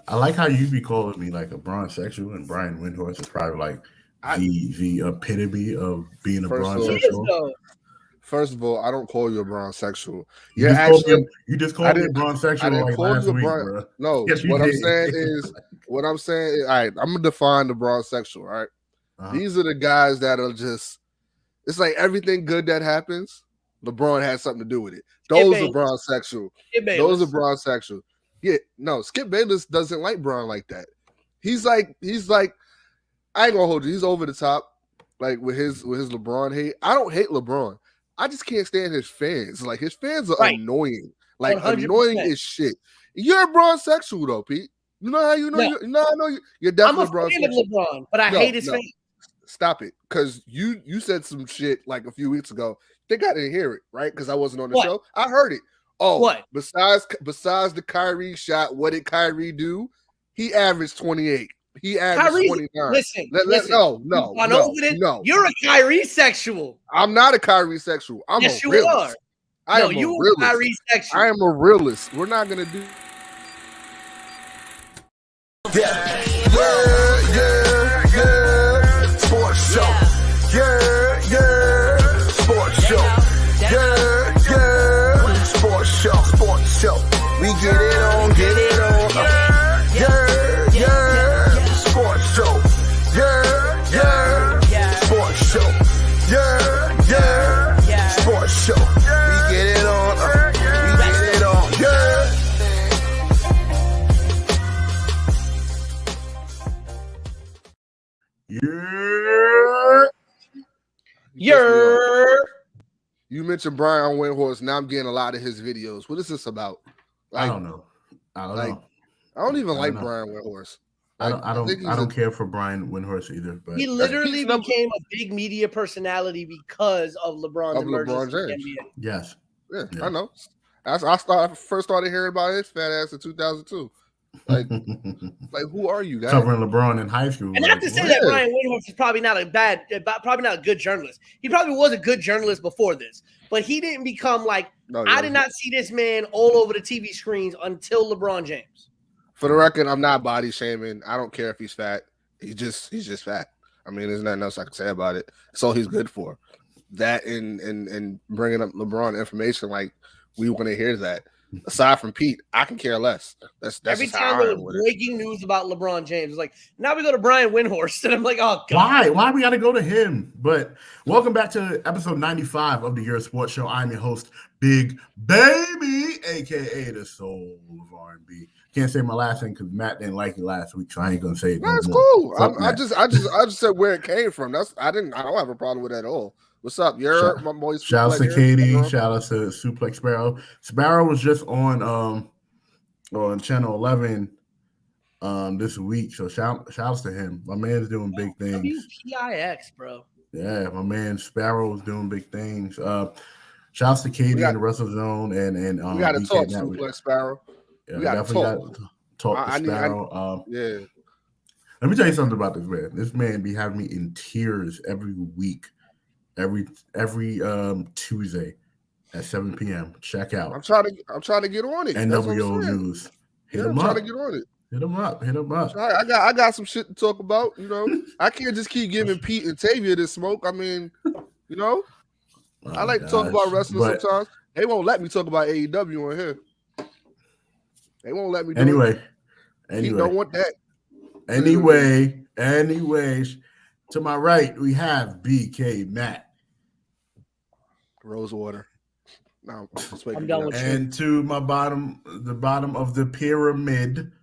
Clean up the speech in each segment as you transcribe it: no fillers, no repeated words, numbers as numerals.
I like how you be calling me like a bronsexual, and Brian Windhorst is probably like the epitome of being a bronsexual. First of all, I don't call you a bronsexual. You just called me a bronsexual like last week, bro. No, yes, what I'm saying is, all right, I'm gonna define the bronsexual. All right, these are the guys that are just. It's like everything good that happens, LeBron has something to do with it. Those are bronsexual. Those are bronsexual. Yeah, no, Skip Bayless doesn't like Bron like that. He's like, I ain't gonna hold you. He's over the top, like with his LeBron hate. I don't hate LeBron. I just can't stand his fans. Like his fans are annoying, like 100%. Annoying as shit. You're a bronsexual though, Pete. You know how you know? You know, I know you're definitely I'm a fan of LeBron, but I hate his fans. Stop it, because you said some shit like a few weeks ago. I think I didn't hear it, right? Because I wasn't on the show. I heard it. Oh, what? Besides the Kyrie shot, what did Kyrie do? He averaged 28. He averaged 29. Listen. No. You're a Kyrie sexual. I'm not a Kyrie sexual. I'm a realist. I am a realist. Kyrie sexual. I am a realist. We're not gonna do. Yeah. Sports show. Yeah. Sports show. Yeah. Sports show. We get it on. Yeah. Sports show. Yeah. Sports show. Yeah. Sports show. We get it on. Yerrr. You mentioned Brian Windhorst. Now I'm getting a lot of his videos. What is this about? Like, I don't know. I don't even like Brian Windhorst. I don't care for Brian Windhorst either. But he literally became a big media personality because of LeBron's emergence in the NBA. Yes. Yeah, I know. I first started hearing about his fat ass in 2002. Like who are you guys? Covering LeBron in high school. And not to say that Brian Windhorst is probably not a good journalist. He probably was a good journalist before this, but he didn't become like. I did not see this man all over the TV screens until LeBron James. For the record, I'm not body shaming. I don't care if he's fat. He's just fat. I mean, there's nothing else I can say about it. That's all he's good for. That and bringing up LeBron information, like we want to hear that. Aside from Pete, I can care less. That's every time there was breaking news about LeBron James. It's like, now we go to Brian Windhorst, and I'm like, oh God. Why we gotta go to him? But welcome back to episode 95 of the Yerrr Sports Show. I'm your host, Big Baby, aka the soul of R&B. Can't say my last name because Matt didn't like it last week, so I ain't gonna say it. That's cool. I just said where it came from. I don't have a problem with that at all. What's up, Yerrr? My boy. Shout out to Katie. Shout out to Suplex Sparrow. Sparrow was just on channel 11 this week, so shout outs to him. My man's doing big things. WPIX, bro. Yeah, my man Sparrow's doing big things. Shout outs to Katie and the Wrestle Zone and we got to talk Suplex Sparrow. Yeah, we definitely got to talk to Sparrow. Yeah. Let me tell you something about this man. This man be having me in tears every week. Every Tuesday at 7 p.m. Check out. I'm trying to get on it. NWO News. Hit him up. I'm trying to get on it. Hit him up. I got some shit to talk about. You know, I can't just keep giving Pete and Tavia this smoke. I mean, you know, I like to talk about wrestling sometimes. They won't let me talk about AEW on here. They won't let me do it. Anyway. Pete don't want that. Anyways, to my right, we have BK Matt. Rosewater. No, I'm done with you. And to my the bottom of the pyramid,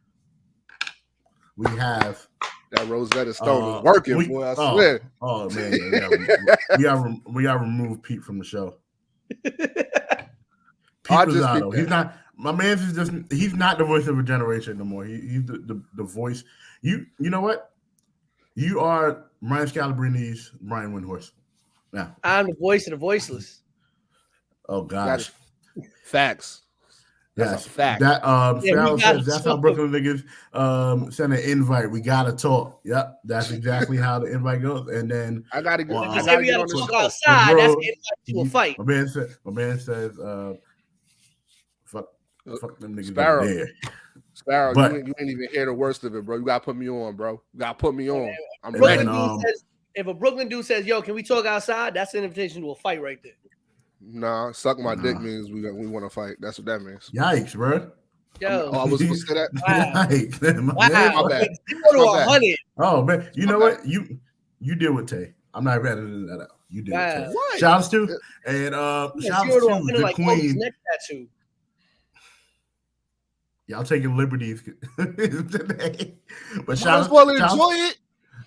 we have that Rosetta Stone is working, boy. I swear. Oh man, we gotta remove Pete from the show. Pete Rosado. He's not. My man's is just. He's not the voice of a generation no more. He's the voice. You know what? You are Ryan Scalabrini's Brian Windhorst. Now I'm the voice of the voiceless. Oh gosh, facts. That's a fact. That says that's how Brooklyn niggas send an invite. We gotta talk. Yep, that's exactly how the invite goes. And then I gotta go. I gotta get on the talk outside. Bro, that's the invite to a fight. My man says, fuck them niggas Sparrow. there. Sparrow, but you ain't even hear the worst of it, bro. You gotta put me on, bro. You gotta put me on. If a Brooklyn dude says, "Yo, can we talk outside?" That's an invitation to a fight right there. Nah, suck my dick means we want to fight. That's what that means. Yikes, bro. Yo, I was supposed to say that. Wow. Yikes. Wow. My bad. 100. Oh man, you know what? You deal with Tay. I'm not editing that out. You deal with Tay. What? Shouts to and shouts to the like queen. Neck tattoo. Y'all taking liberties today. But enjoy it.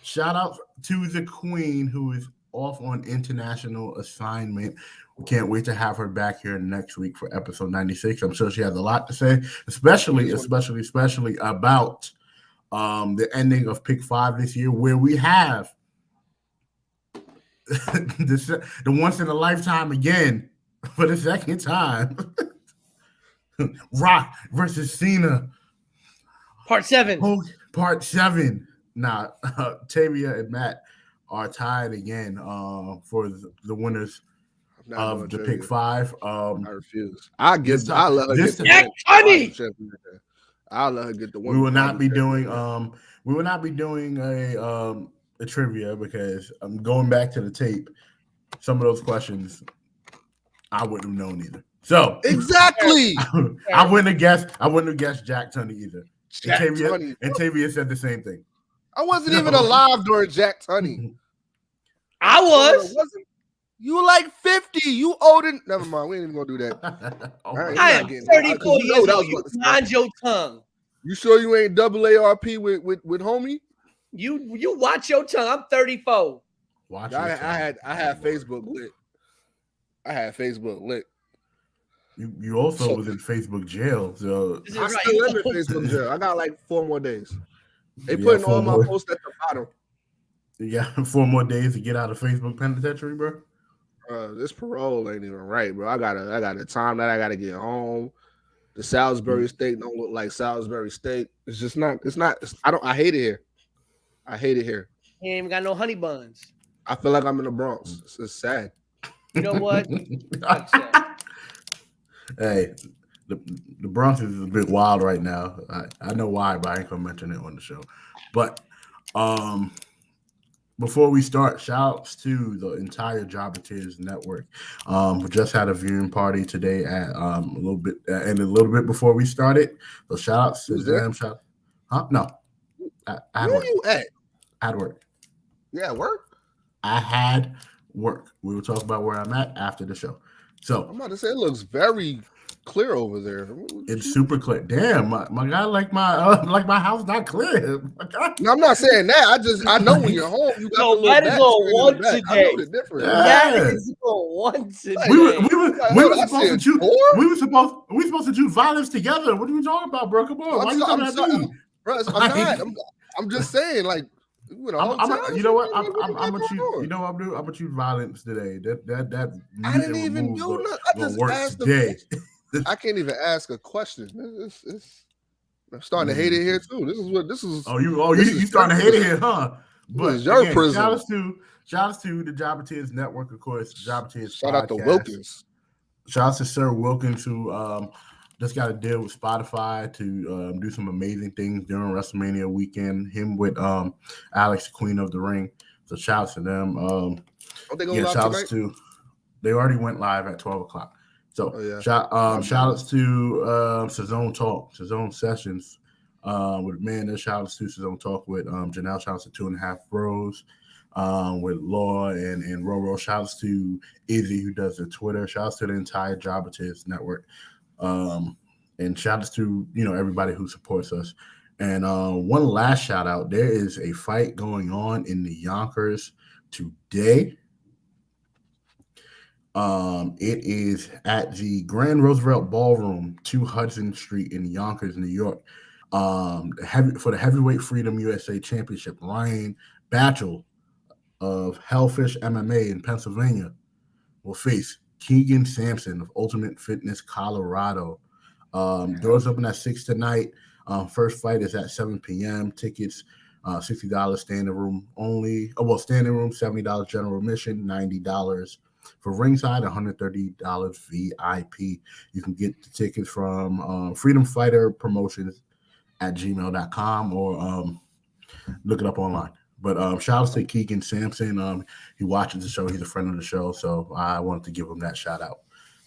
Shout out to the queen who is off on international assignment. We can't wait to have her back here next week for episode 96. I'm sure she has a lot to say, especially about the ending of Pick 5 this year, where we have the once in a lifetime again for the second time. Rock versus Cena. Part 7. Part 7. Now, Tavia and Matt are tied again for the winners of the Pick 5. I refuse. I let her get Jack Honey. I'll let her get the one. We will not be doing a trivia because I'm going back to the tape. Some of those questions I wouldn't have known either. So exactly, I wouldn't have guessed Jack Tunney either. Tunney. And Tavia said the same thing. I wasn't even alive during Jack Tunney. I was. You like 50. You older. Never mind. We ain't even gonna do that. I am 34 years old. You mind your tongue. You sure you ain't double ARP with homie? You watch your tongue. I'm 34. I had Facebook lit. You also was in Facebook jail. So I still am in Facebook jail. I got like 4 more days. They putting all my posts at the bottom. You got 4 more days to get out of Facebook penitentiary, bro. This parole ain't even right, bro. I got a time that I gotta get home. The Salisbury steak don't look like Salisbury steak. It's just not. I hate it here. I hate it here. He ain't even got no honey buns. I feel like I'm in the Bronx. It's sad. You know what? Hey, the Bronx is a bit wild right now. I know why, but I ain't gonna mention it on the show. But before we start, shouts to the entire Jobber-Tiers network. We just had a viewing party today at a little bit before we started. So shout outs to them. No. Where work. You at? I had work. Yeah, work? I had work. We will talk about where I'm at after the show. So I'm about to say it looks very clear over there. It's super clear. Damn, my guy, like my house not clear. No, I'm not saying that. I know when you're home, you got that is on one today. I know the difference. That is on one today. We were supposed to do violence together. What are we talking about, bro? Come on, why you coming at me? Bro, I'm just saying, like, you know what? I'm gonna choose violence today. That I didn't even do nothing. I just asked today. I can't even ask a question. I'm starting to hate it here too. This is. You starting to hate it here, huh? But your prison. Shout out to the Jobber-Tiers network, of course. Jobber-Tiers. Shout out to Wilkins. Shout out to Sir Wilkins, who just got a deal with Spotify to do some amazing things during WrestleMania weekend. Him with Alex, Queen of the Ring. So shout out to them. They go live tonight? They already went live at 12 o'clock. So shout outs to Sazone Talk, Sazone Sessions with Amanda. Shout outs to Sazone Talk with Janelle. Shout outs to 2.5 Bros with Laura and Roro. Shout outs to Izzy who does the Twitter. Shout outs to the entire Jobber-Tiers network. And shout outs to everybody who supports us. And one last shout out. There is a fight going on in the Yonkers today. It is at the Grand Roosevelt Ballroom, 2 Hudson Street in Yonkers, New York. For the Heavyweight Freedom USA Championship, Ryan Batchel of Hellfish MMA in Pennsylvania will face Keegan Sampson of Ultimate Fitness Colorado. Doors open at 6 tonight. First fight is at 7 p.m. Tickets $60 standing room only. Standing room $70 general admission, $90 for ringside, $130 VIP. You can get the tickets from Freedom Fighter Promotions. @gmail.com or look it up online. But shout out to Keegan Sampson. He watches the show. He's a friend of the show, so I wanted to give him that shout out.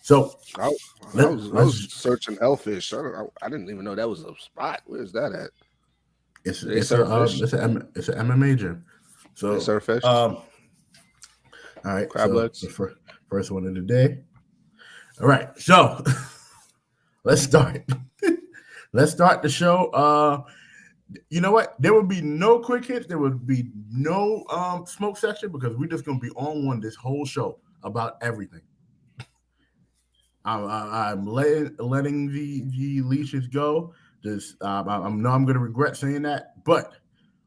So I was searching Hellfish. I didn't even know that was a spot. Where's that at? It's an MMA gym. So they serve fish. All right, crab legs. The first one of the day. All right, so let's start. Let's start the show. You know what? There would be no quick hits. There would be no smoke section because we're just going to be on one this whole show about everything. I'm letting the leashes go. Just I know I'm going to regret saying that, but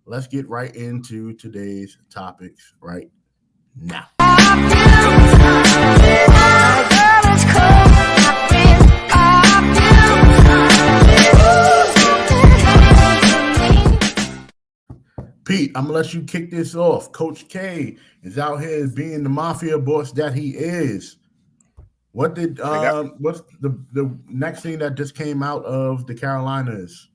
let's get right into today's topics right now. Pete, I'm gonna let you kick this off. Coach K is out here being the mafia boss that he is. What's the next thing that just came out of the Carolinas?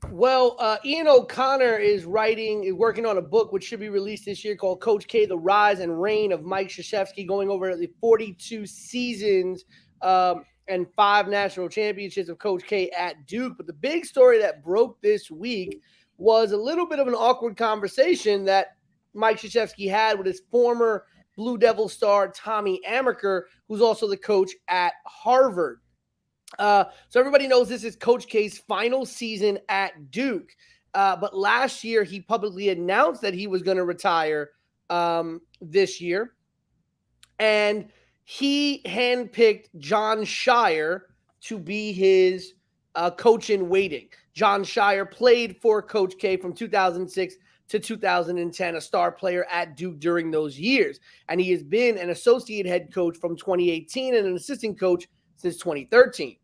Well, Ian O'Connor is working on a book which should be released this year called Coach K, The Rise and Reign of Mike Krzyzewski, going over the 42 seasons and 5 national championships of Coach K at Duke. But the big story that broke this week was a little bit of an awkward conversation that Mike Krzyzewski had with his former Blue Devil star, Tommy Amaker, who's also the coach at Harvard. So everybody knows this is Coach K's final season at Duke. But last year, he publicly announced that he was going to retire this year. And he handpicked Jon Scheyer to be his coach in waiting. Jon Scheyer played for Coach K from 2006 to 2010, a star player at Duke during those years. And he has been an associate head coach from 2018 and an assistant coach since 2013.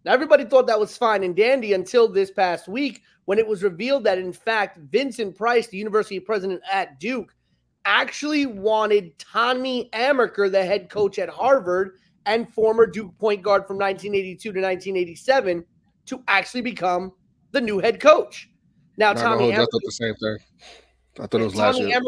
Now, everybody thought that was fine and dandy until this past week when it was revealed that, in fact, Vincent Price, the university president at Duke, actually wanted Tommy Amaker, the head coach at Harvard and former Duke point guard from 1982 to 1987, to actually become the new head coach. Now, Tommy Amaker, I thought the same thing. I thought it was last year.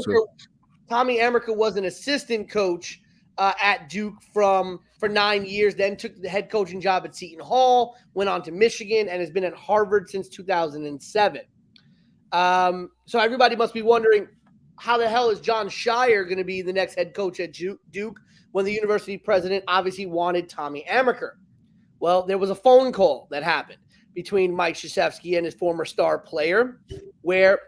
Tommy Amaker was an assistant coach at Duke for 9 years, then took the head coaching job at Seton Hall, went on to Michigan, and has been at Harvard since 2007. So everybody must be wondering, how the hell is Jon Scheyer going to be the next head coach at Duke when the university president obviously wanted Tommy Amaker? Well, there was a phone call that happened between Mike Krzyzewski and his former star player, where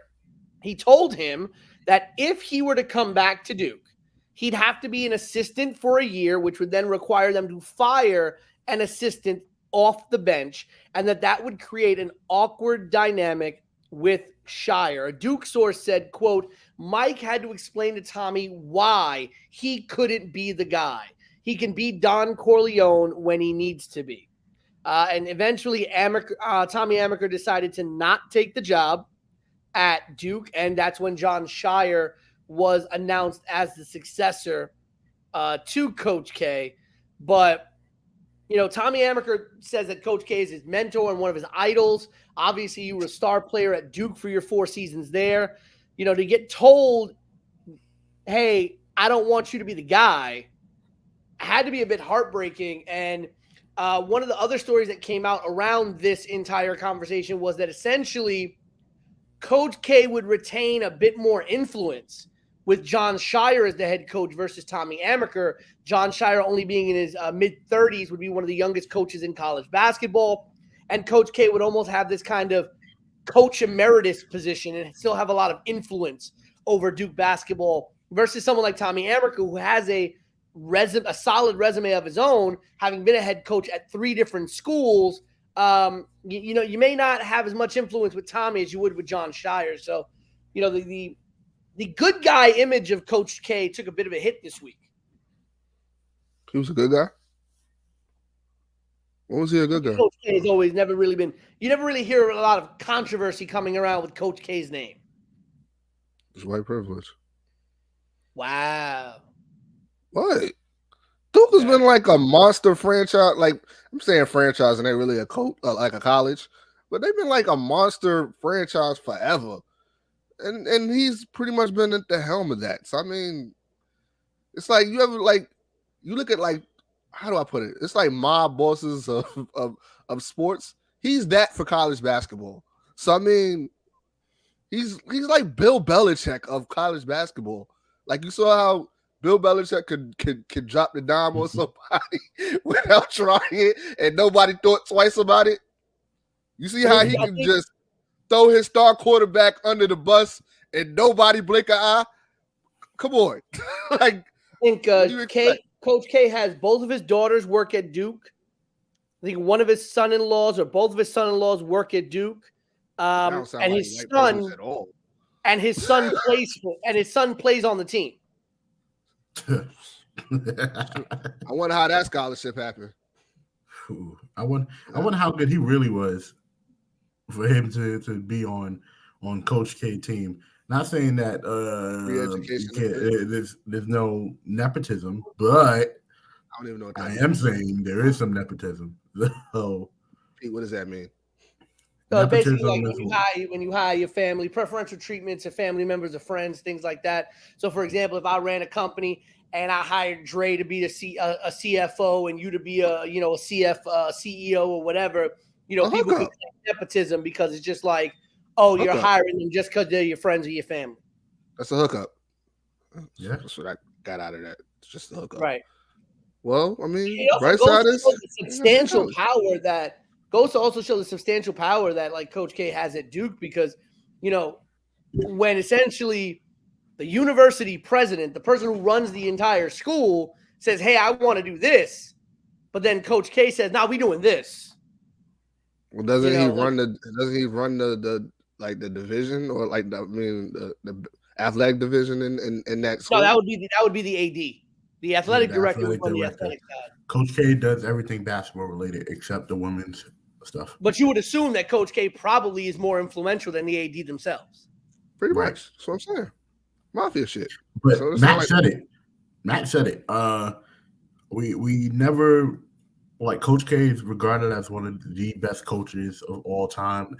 he told him that if he were to come back to Duke, he'd have to be an assistant for a year, which would then require them to fire an assistant off the bench, and that would create an awkward dynamic with Scheyer. A Duke source said, quote, Mike had to explain to Tommy why he couldn't be the guy. He can be Don Corleone when he needs to be. And eventually, Tommy Amaker decided to not take the job at Duke, and that's when Jon Scheyer was announced as the successor to Coach K. But, you know, Tommy Amaker says that Coach K is his mentor and one of his idols. Obviously, you were a star player at Duke for your 4 seasons there. You know, to get told, hey, I don't want you to be the guy, had to be a bit heartbreaking. And one of the other stories that came out around this entire conversation was that essentially Coach K would retain a bit more influence with Jon Scheyer as the head coach versus Tommy Amaker. Jon Scheyer, only being in his mid-30s, would be one of the youngest coaches in college basketball. And Coach K would almost have this kind of coach emeritus position and still have a lot of influence over Duke basketball versus someone like Tommy Amaker, who has a solid resume of his own, having been a head coach at 3 different schools. You may not have as much influence with Tommy as you would with Jon Scheyer. So, you know, the good guy image of Coach K took a bit of a hit this week. He was a good guy? When was he a good guy? Coach K has always never really been – you never really hear a lot of controversy coming around with Coach K's name. It's white privilege. Wow. What? Duke has been like a monster franchise. Like, I'm saying franchise and ain't really a coach, like a college. but they've been like a monster franchise forever. And he's pretty much been at the helm of that. So I mean, it's like you look at like, how do I put it? It's like mob bosses of sports. He's that for college basketball. So I mean, he's like Bill Belichick of college basketball. Like you saw how Bill Belichick could drop the dime on somebody without trying it, and nobody thought twice about it. You see how he can just throw his star quarterback under the bus and nobody blink an eye? Come on. Like, I think Coach K has both of his daughters work at Duke. I think one of his son-in-laws or both of his son-in-laws work at Duke. And his son plays on the team. I wonder how that scholarship happened. I wonder how good he really was for him to be on Coach K team. Not saying that there's no nepotism, but I don't even know what that am saying there is some nepotism. So, Pete, what does that mean? So basically, like when you hire your family, preferential treatment to family members or friends, things like that. So, for example, if I ran a company and I hired Dre to be a CFO and you to be a CEO or whatever, people could claim nepotism because it's just like, oh, you're hiring them just because they're your friends or your family. That's a hookup. Yeah, that's what I got out of that. It's just a hookup. Right. Well, I mean, right side is substantial power that goes to also show the substantial power that like Coach K has at Duke because, when essentially the university president, the person who runs the entire school, says, "Hey, I want to do this," but then Coach K says, "No, we doing this." Well, doesn't he run the division or the athletic division in that school? No, that would be the AD. The athletic director would run the athletic side. Coach K does everything basketball related except the women's stuff. But you would assume that Coach K probably is more influential than the AD themselves. Pretty much. That's what I'm saying. Mafia shit. But so Matt said it. Matt said it. We never, like, Coach K is regarded as one of the best coaches of all time,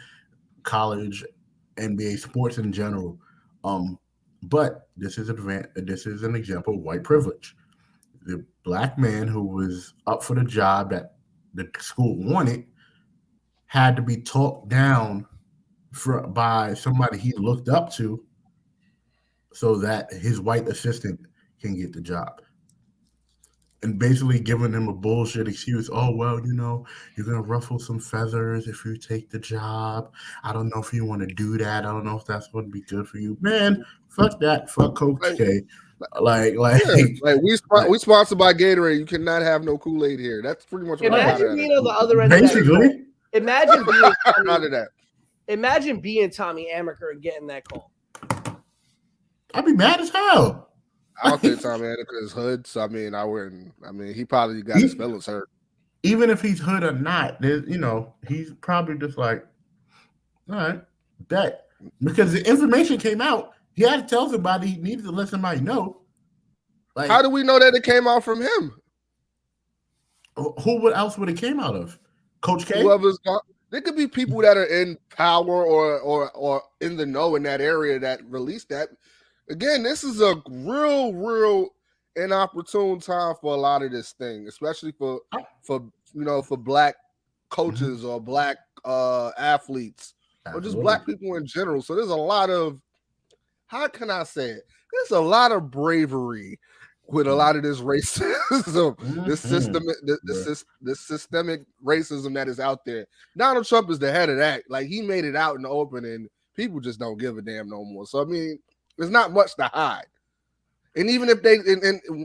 college, NBA, sports in general. But this is an example of white privilege. The black man who was up for the job that the school wanted had to be talked down by somebody he looked up to so that his white assistant can get the job. And basically giving him a bullshit excuse. Oh, well, you're going to ruffle some feathers if you take the job. I don't know if you want to do that. I don't know if that's going to be good for you. Man, fuck that. Fuck Coach K. We sponsored by Gatorade. You cannot have no Kool-Aid here. That's pretty much what imagine being on the other end. Basically, imagine being out of that. Imagine being Tommy Amaker and getting that call. I'd be mad as hell. I don't think Tommy Amaker is hood, so I mean, I wouldn't. I mean, he probably got his feelings hurt. Even if he's hood or not, he's probably just like, all right, bet. Because the information came out. He had to tell somebody. He needed to let somebody know. Like, how do we know that it came out from him? Who else would it came out of? Coach K? There could be people that are in power or in the know in that area that released that. Again, this is a real inopportune time for a lot of this thing, especially for black coaches or black athletes or just black people in general. So there's a lot of, how can I say it? There's a lot of bravery with a lot of this racism, this systemic racism that is out there. Donald Trump is the head of that. Like, he made it out in the open, and people just don't give a damn no more. So I mean, there's not much to hide. And even if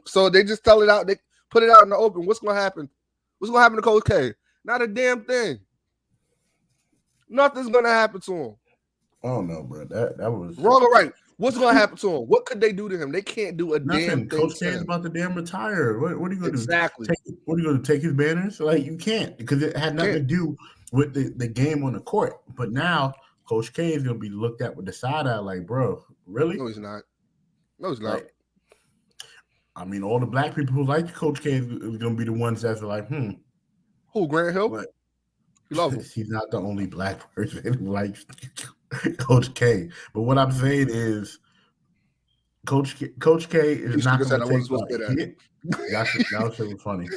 so they just tell it out, they put it out in the open. What's gonna happen? What's gonna happen to Coach K? Not a damn thing. Nothing's gonna happen to him. Oh no, bro. That was wrong or right. What's going to happen to him? What could they do to him? They can't do nothing. Damn thing. Coach K is about to damn retire. What are you going to do? Exactly. What are you going to take his banners? Like, you can't, because it had nothing to do with the game on the court. But now Coach K is going to be looked at with the side eye like, bro, really? No, he's not. No, he's not. Like, I mean, all the black people who like Coach K is going to be the ones that's like, Who, Grant Hill? What? love him. He's not the only black person who likes Coach K. But what I'm saying is, Coach K is not going to take a hit. That shit was funny.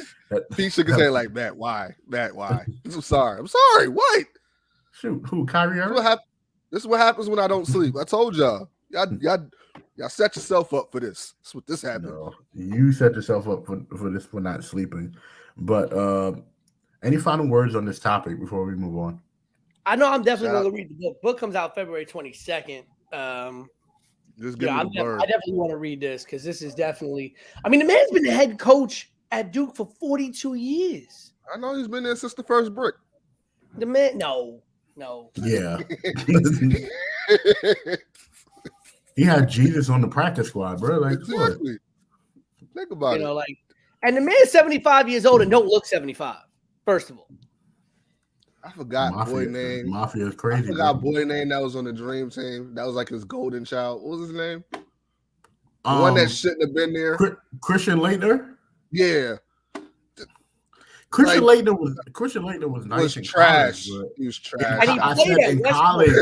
He shook his head like, Matt, why? I'm sorry. What? Shoot, who? Kyrie Irving? This is what happens when I don't sleep. I told y'all. Y'all set yourself up for this. That's what this happened. No, you set yourself up for this for not sleeping. But any final words on this topic before we move on? I know I'm definitely going to read the book. Book comes out February 22nd. Just give me the blurb. I definitely want to read this because this is definitely. I mean, the man's been the head coach at Duke for 42 years. I know he's been there since the first brick. The man, no. Yeah. He had Jesus on the practice squad, bro. Like, exactly. Think about it. And the man's 75 years old and don't look 75. First of all, I forgot boy name. Mafia is crazy. I forgot boy name that was on the Dream Team. That was like his golden child. What was his name? The one that shouldn't have been there. Christian Laettner. Yeah. Christian Laettner was nice. Was trash. He was trash. I said in college,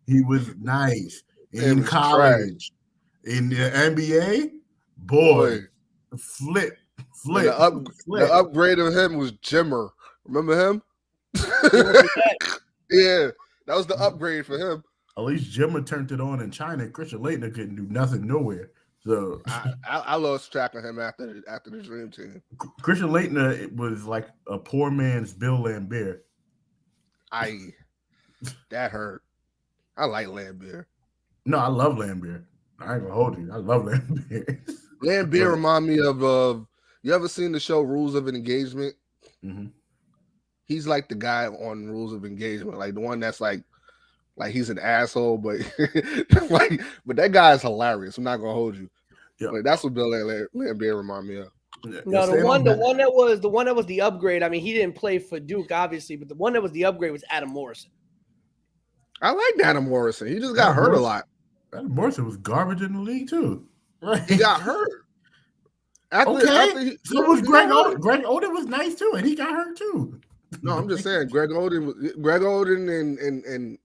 he was nice. In college, in the NBA, boy. Flip. The upgrade of him was Jimmer. Remember him? Yeah, that was the upgrade for him. At least Jimmer turned it on in China. Christian Laettner couldn't do nothing nowhere. So I lost track of him after the Dream Team. Christian Laettner was like a poor man's Bill Laimbeer. That hurt. I like Laimbeer. No, I love Laimbeer. I ain't gonna hold you. I love Laimbeer. Laimbeer remind me of you ever seen the show Rules of Engagement? Mm-hmm. He's like the guy on Rules of Engagement, like the one that's like he's an asshole, but but that guy is hilarious. I'm not gonna hold you. Yeah, like, that's what Bill Laimbeer remind me of. No, the one that was the upgrade. I mean, he didn't play for Duke, obviously, but the one that was the upgrade was Adam Morrison. I like Adam Morrison. He just got hurt a lot. Adam Morrison was garbage in the league too. Right? He got hurt. So was Greg Oden. Greg Oden was nice too, and he got hurt too. No, I'm just saying Greg Oden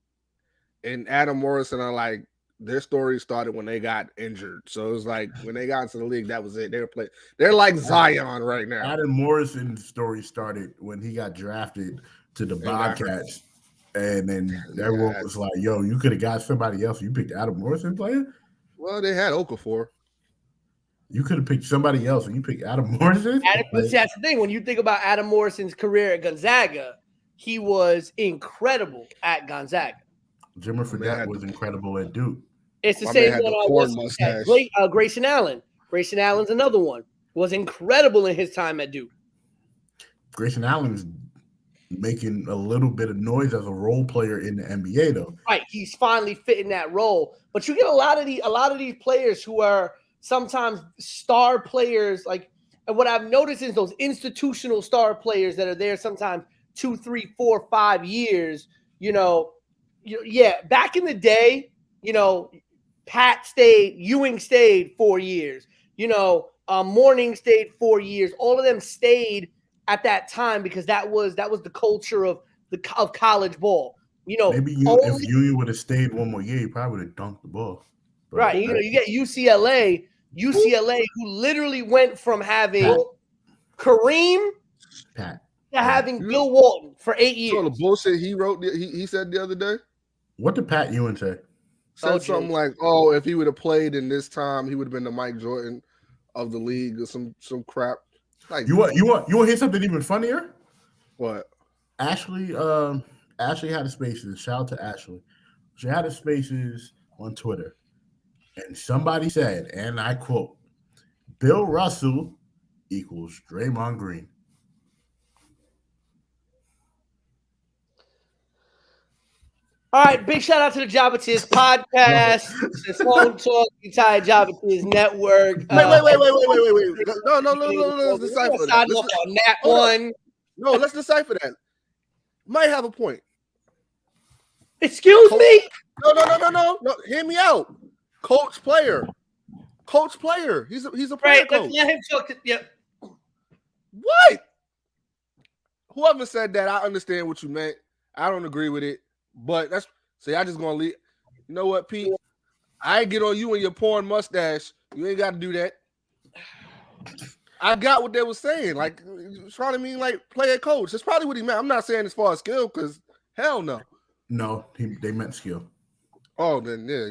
and Adam Morrison are like, their story started when they got injured. So it was like when they got into the league, that was it. They're like Zion right now. Adam Morrison's story started when he got drafted to the Bobcats. And then everyone was like, yo, you could have got somebody else. You picked Adam Morrison player? Well, they had Okafor. You could have picked somebody else and you picked Adam Morrison? That's the thing. When you think about Adam Morrison's career at Gonzaga, he was incredible at Gonzaga. Jimmer Fredette was incredible at Duke. It's the same one. Grayson Allen. Grayson Allen's another one. Was incredible in his time at Duke. Grayson Allen's making a little bit of noise as a role player in the NBA, though. Right, he's finally fitting that role. But you get a lot of these players who are sometimes star players. Like, and what I've noticed is those institutional star players that are there sometimes 2, 3, 4, 5 years. Back in the day, Pat stayed, Ewing stayed 4 years. Mourning stayed 4 years. All of them stayed at that time because that was the culture of college ball. Maybe if Ewing would have stayed one more year, he probably would have dunked the ball. But, right. You get UCLA, who literally went from having Kareem to having Bill Walton for 8 years. So the bullshit he said the other day. What did Pat Ewing say? Said something like, "Oh, if he would have played in this time, he would have been the Mike Jordan of the league," or some crap. Like, you want to hear something even funnier? What? Ashley had a Spaces. Shout out to Ashley. She had a Spaces on Twitter, and somebody said, and I quote, "Bill Russell equals Draymond Green." All right, big shout out to the Jabba Tiz podcast. It's Home Talk, the entire Jabba Tiz network. Wait. No. Let's decipher that. On that one. No, let's decipher that. Might have a point. Excuse me? No. Hear me out. Coach player. He's a player right, coach. Let's let him talk. Yep. What? whoever said that, I understand what you meant. I don't agree with it, but I just gonna leave. You know what, Pete? I ain't get on you and your porn mustache. You ain't got to do that. I got what they were saying. Like, trying to mean like player coach. That's probably what he meant. I'm not saying as far as skill, because hell no. No, they meant skill. Oh, then yeah.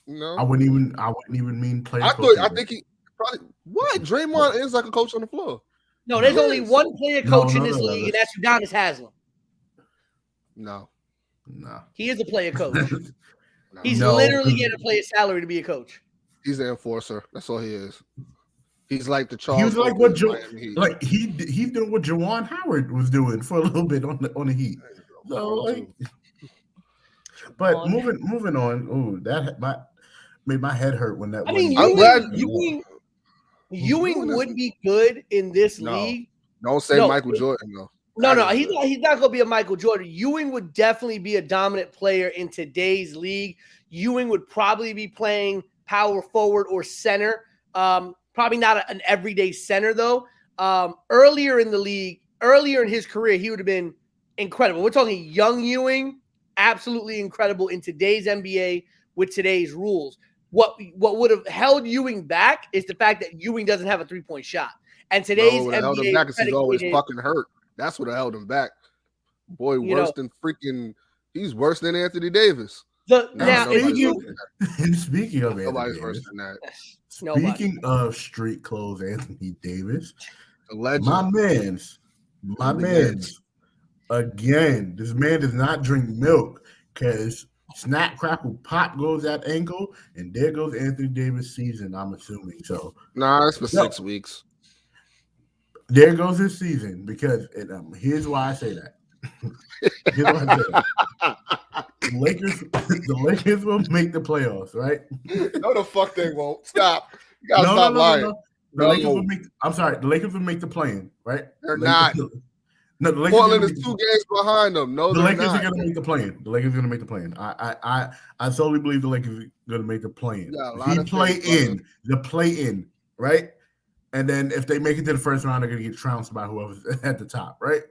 No, I wouldn't even mean player. I think he probably what Draymond is like a coach on the floor. No, there's only one player coach in this league, and that's Udonis Haslem. No. He is a player coach. He's literally getting a player's salary to be a coach. He's the enforcer. That's all he is. He's like the Charles. He was like what he's doing what Juwan Howard was doing for a little bit on the Heat. So like, but moving on. Oh, that made my head hurt when that. I mean, Ewing would be good in this league. Don't say Michael Jordan though. No, he's not going to be a Michael Jordan. Ewing would definitely be a dominant player in today's league. Ewing would probably be playing power forward or center. Probably not an everyday center, though. Earlier in the league, earlier in his career, he would have been incredible. We're talking young Ewing, absolutely incredible in today's NBA with today's rules. What would have held Ewing back is the fact that Ewing doesn't have a three-point shot. And today's NBA held him back is he's always fucking hurt. That's what held him back. Boy, he's worse than Anthony Davis. Speaking of nobody's worse than that. Speaking of street clothes, Anthony Davis, my man's. Again, this man does not drink milk because snap, crackle, pop goes that ankle, and there goes Anthony Davis' season. I'm assuming so. Nah, it's for 6 weeks. There goes his season because here's why I say that. Here's why I say that. The Lakers will make the playoffs, right? No, the fuck they won't. Stop. You gotta stop lying. The Lakers will make. I'm sorry. The Lakers will make the play-in, right? They're not. No, the Lakers Portland is 2 games behind them. No, the Lakers are going to make the play-in. The Lakers are going to make the play-in. I solely believe the Lakers are going to make the play-in. The play-in, right? And then if they make it to the first round, they're going to get trounced by whoever's at the top, right?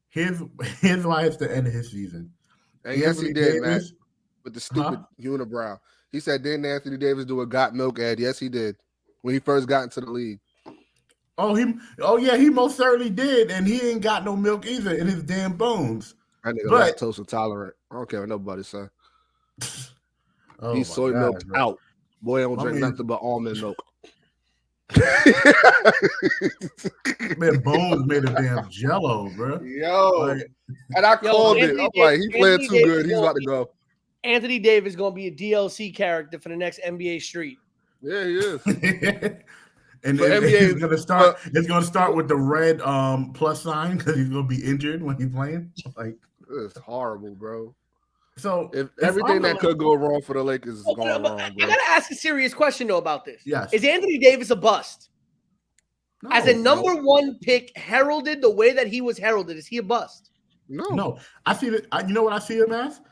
Here's why it's the end of his season. And yes, he did, man. With the stupid unibrow. He said, didn't Anthony Davis do a got milk ad? Yes, he did. When he first got into the league. He most certainly did, and he ain't got no milk either in his damn bones. That nigga lactose intolerant. I don't care what nobody say. He's soy milk out. Boy, I don't drink nothing but almond milk. Man, bones made of damn jello, bro. And I called it. I'm like, he playing too good. He's about to go. Anthony Davis is going to be a DLC character for the next NBA Street. Yeah, he is. And it's going to start. It's going to start with the red plus sign because he's going to be injured when he's playing. Like, it's horrible, bro. So if everything that could go wrong for the Lakers is going wrong, bro. I gotta ask a serious question though about this. Yes. Is Anthony Davis a bust? No, as a number one pick, heralded the way that he was heralded, is he a bust? No. I see that. You know what I see him as?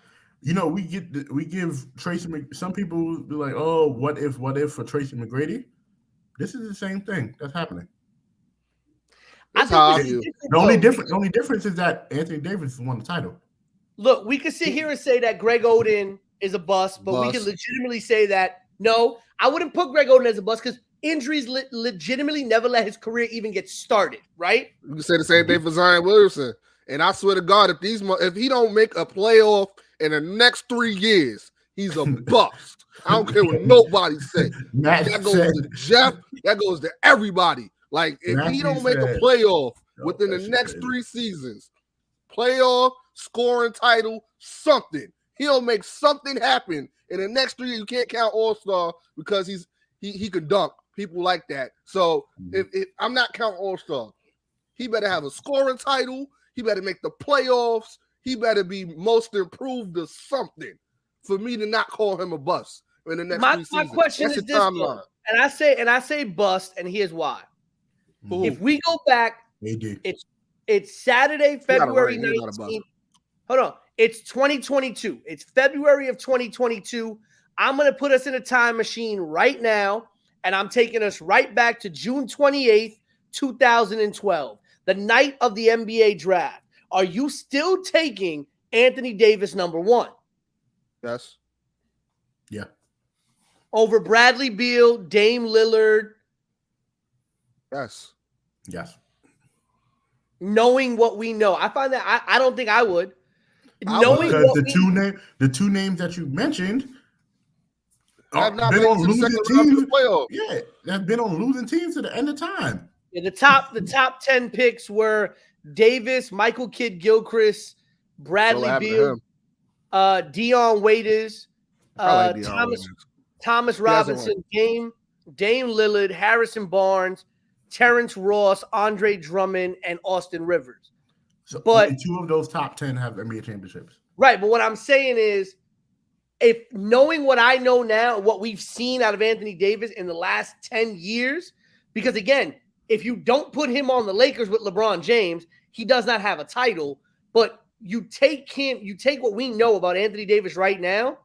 You know, we give Tracy. Some people be like, "Oh, what if for Tracy McGrady?" This is the same thing that's happening. The only difference is that Anthony Davis won the title. Look, we could sit here and say that Greg Oden is a bust, but we can legitimately say that no, I wouldn't put Greg Oden as a bust because injuries legitimately never let his career even get started, right? You can say the same thing for Zion Williamson. And I swear to God, if he don't make a playoff in the next 3 years, he's a bust. I don't care what nobody say. That goes to Jeff. That goes to everybody. Like, if he don't make a playoff within the next 3 seasons, playoff, scoring title, something. He'll make something happen in the next 3 years. You can't count All-Star because he can dunk. People like that. So if I'm not counting All-Star, he better have a scoring title. He better make the playoffs. He better be most improved or something for me to not call him a bust in the next 3 seasons. My question is this, though, and I say bust, and here's why. Ooh. If we go back, it's Saturday, February 19th. Hold on. It's 2022. It's February of 2022. I'm going to put us in a time machine right now, and I'm taking us right back to June 28th, 2012, the night of the NBA draft, are you still taking Anthony Davis number 1? Yes. Yeah. Over Bradley Beal, Dame Lillard? Yes. Yes. Knowing what we know, I find that I don't think I would. Knowing because the two names that you mentioned have not been on losing teams. Yeah, they've been on losing teams to the end of time. Yeah, the top 10 picks were Davis, Michael Kidd-Gilchrist, Bradley Beal, Dion Waiters, Thomas Robinson, Dame Lillard, Harrison Barnes, Terrence Ross, Andre Drummond, and Austin Rivers. So but only 2 of those top 10 have NBA championships. Right, but what I'm saying is, if knowing what I know now, what we've seen out of Anthony Davis in the last 10 years, because again, if you don't put him on the Lakers with LeBron James, he does not have a title. But you take what we know about Anthony Davis right now,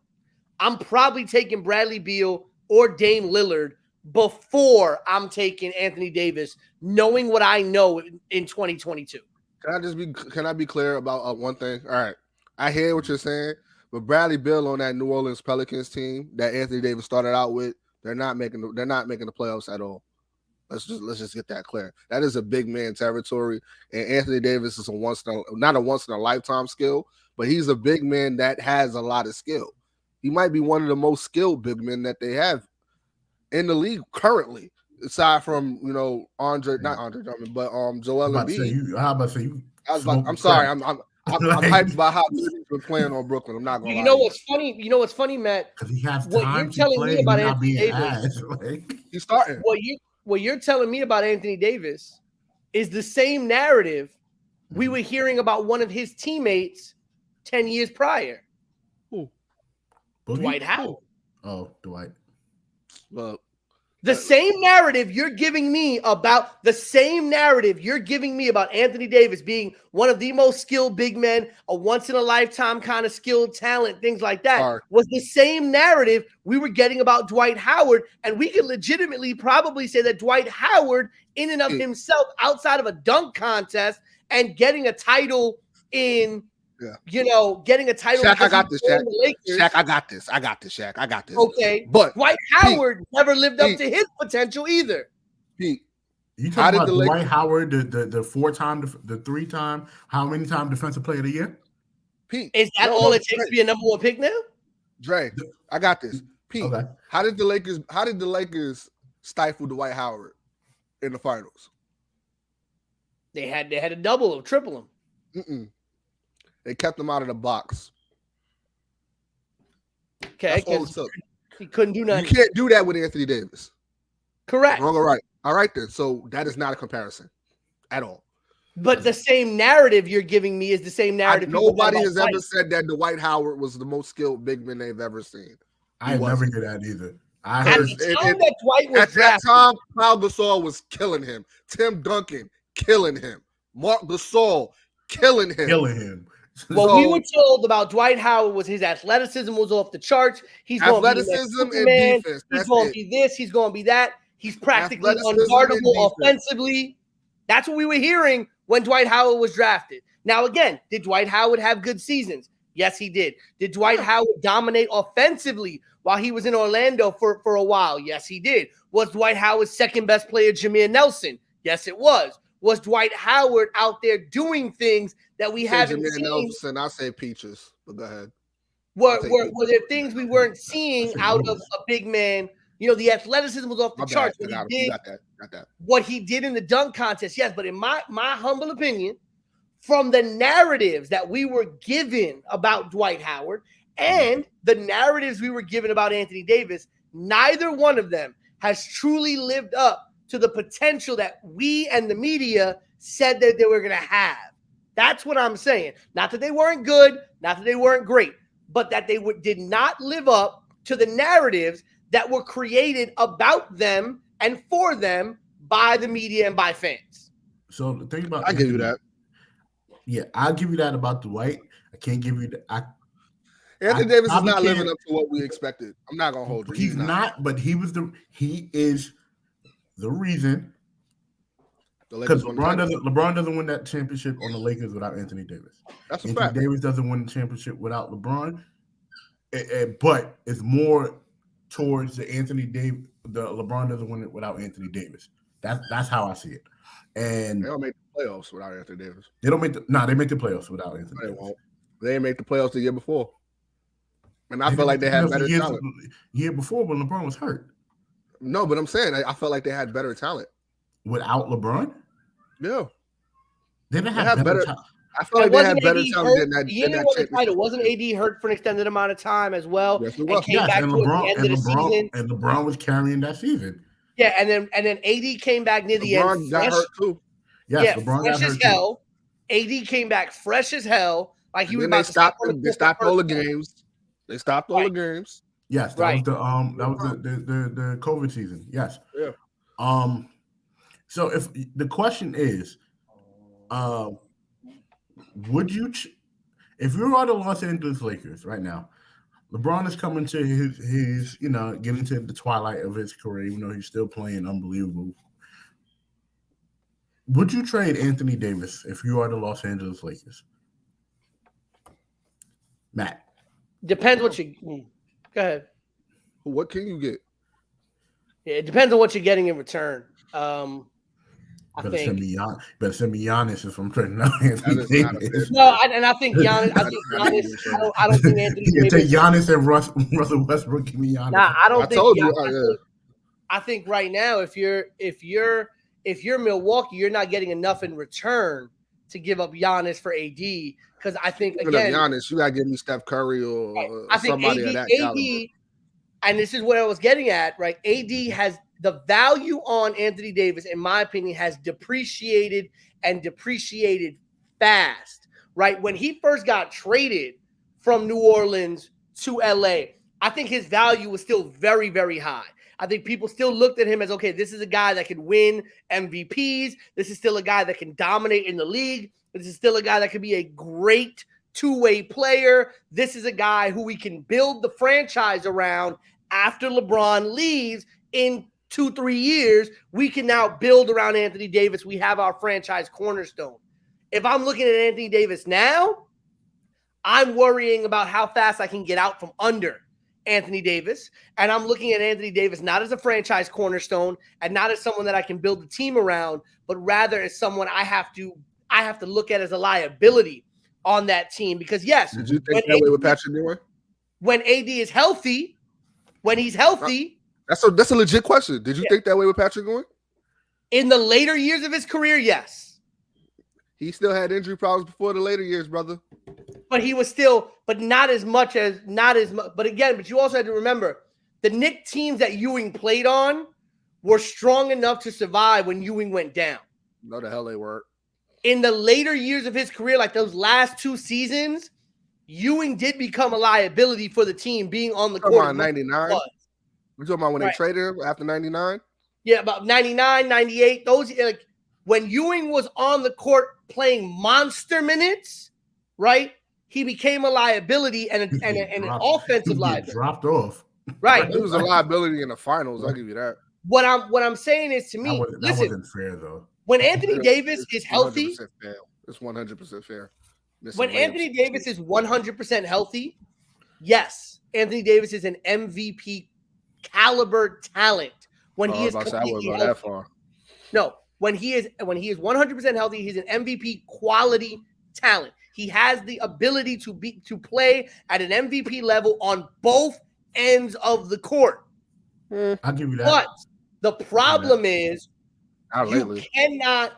I'm probably taking Bradley Beal or Dame Lillard before I'm taking Anthony Davis, knowing what I know in 2022. Can I be clear about one thing? All right. I hear what you're saying, but Bradley Beal on that New Orleans Pelicans team that Anthony Davis started out with, they're not making the playoffs at all. Let's just get that clear. That is a big man territory, and Anthony Davis is not a once in a lifetime skill, but he's a big man that has a lot of skill. He might be one of the most skilled big men that they have in the league currently, aside from not Andre Drummond, but Joel Embiid. I'm sorry, I'm hyped about how good he's been playing on Brooklyn. I'm not gonna. You know what's funny, Matt? Because he has time to play. About Anthony Davis, he's starting. What you're telling me about Anthony Davis is the same narrative we were hearing about one of his teammates 10 years prior. Who? Dwight Howard. Oh, Dwight. Well, the same narrative you're giving me about Anthony Davis being one of the most skilled big men, a once-in-a-lifetime kind of skilled talent, things like that, was the same narrative we were getting about Dwight Howard. And we can legitimately probably say that Dwight Howard, in and of himself, outside of a dunk contest and getting a title in – getting a title. Shaq, I got this, Shaq. Shaq, I got this. Shaq, I got this. Okay, but Dwight Howard never lived up to his potential either. Pete, you talking about Dwight Howard, the 4-time, the 3-time, how many time defensive player of the year? Pete, is that all it takes to be a number 1 pick now? Dre, I got this. Pete, how did the Lakers stifle Dwight Howard in the finals? They had a double or triple him. They kept him out of the box. Okay, he couldn't do nothing. You can't do that with Anthony Davis. Correct. Wrong or right? All right then. So that is not a comparison at all. But the same narrative you're giving me is the same narrative. Nobody has ever said that Dwight Howard was the most skilled big man they've ever seen. I never hear that either. I heard at that time, Pau Gasol was killing him. Tim Duncan killing him. Mark Gasol killing him. Well, we were told about Dwight Howard was his athleticism was off the charts. He's going to be and defense. He's going to be this. He's going to be that. He's practically unguardable offensively. That's what we were hearing when Dwight Howard was drafted. Now, again, did Dwight Howard have good seasons? Yes, he did. Did Dwight Howard dominate offensively while he was in Orlando for a while? Yes, he did. Was Dwight Howard's second best player Jameer Nelson? Yes, it was. Was Dwight Howard out there doing things that we haven't seen? Nelson, I say peaches, but go ahead. Were there things we weren't seeing out of a big man? The athleticism was off the charts. Got that. What he did in the dunk contest, yes. But in my humble opinion, from the narratives that we were given about Dwight Howard and the narratives we were given about Anthony Davis, neither one of them has truly lived up to the potential that we and the media said that they were going to have. That's what I'm saying. Not that they weren't good, not that they weren't great, but that they did not live up to the narratives that were created about them and for them by the media and by fans. So the thing about give you that. Yeah, I'll give you that about Dwight. I can't give you that. Anthony Davis is not living up to what we expected. I'm not going to hold you. He's not, but he is the reason Because LeBron doesn't win that championship on the Lakers without Anthony Davis. That's a Anthony fact. Davis doesn't win the championship without LeBron, but it's more towards the LeBron doesn't win it without Anthony Davis. That's how I see it. And they don't make the playoffs without Anthony Davis. They don't make they make the playoffs without Anthony Davis. Won't. They didn't make the playoffs the year before. And I felt like they had better talent. Year before when LeBron was hurt. No, but I'm saying I felt like they had better talent. Without LeBron? Yeah. They didn't have better talent. I feel like they had better talent than that. It wasn't AD hurt for an extended amount of time as well. Yes, it was. And LeBron was carrying that season. Yeah, and then AD came back near the end. LeBron got hurt too. Yes, LeBron got hurt as hell. AD came back fresh as hell. Like he was about to stop. They stopped all the games. They stopped all the games. Yes, that was the COVID season. Yes. Yeah. So if the question is, would you, if you are the Los Angeles Lakers right now, LeBron is coming to his getting to the twilight of his career, even though he's still playing unbelievable. Would you trade Anthony Davis if you are the Los Angeles Lakers? Matt. Depends what you go ahead. What can you get? Yeah, it depends on what you're getting in return. Better send me Giannis if I'm trading out Anthony Davis. No, I think Giannis. I don't think Anthony Davis. Take Giannis and Russell Westbrook. Give me Giannis. Nah, I don't think. Told you. I think right now, if you're Milwaukee, you're not getting enough in return to give up Giannis for AD. Because I think again, Giannis, you gotta give me Steph Curry or somebody of that caliber. And this is what I was getting at, right? AD has the value on Anthony Davis, in my opinion, has depreciated fast, right? When he first got traded from New Orleans to LA, I think his value was still very, very high. I think people still looked at him as, okay, this is a guy that can win MVPs. This is still a guy that can dominate in the league. This is still a guy that could be a great two-way player. This is a guy who we can build the franchise around after LeBron leaves in 2-3 years. We can now build around Anthony Davis. We have our franchise cornerstone. If I'm looking at Anthony Davis now, I'm worrying about how fast I can get out from under Anthony Davis. And I'm looking at Anthony Davis not as a franchise cornerstone and not as someone that I can build a team around, but rather as someone I have to look at as a liability on that team. Because yes, did you think that way with Patrick Ewing? When AD is healthy, when he's healthy, that's a legit question. Did you think that way with Patrick Ewing? In the later years of his career, yes. He still had injury problems before the later years, brother. But he was still, but not as much. But again, but you also had to remember the Knicks teams that Ewing played on were strong enough to survive when Ewing went down. No, the hell they weren't. In the later years of his career, like those last 2 seasons, Ewing did become a liability for the team being on the court. About 99. We're talking about when they traded him after 99? Yeah, about 99, 98. Those, like, when Ewing was on the court playing monster minutes, right, he became a liability and an offensive liability. Dropped off. Right. He was a liability in the finals. I'll give you that. What I'm saying is, to me, that wasn't fair, though. When Anthony Davis is healthy, it's 100% fair. When Anthony Davis is 100% healthy, yes, Anthony Davis is an MVP caliber talent. When he is completely healthy. That far. No, when he is 100% healthy, he's an MVP quality talent. He has the ability to play at an MVP level on both ends of the court. I'll give you that. But the problem is you cannot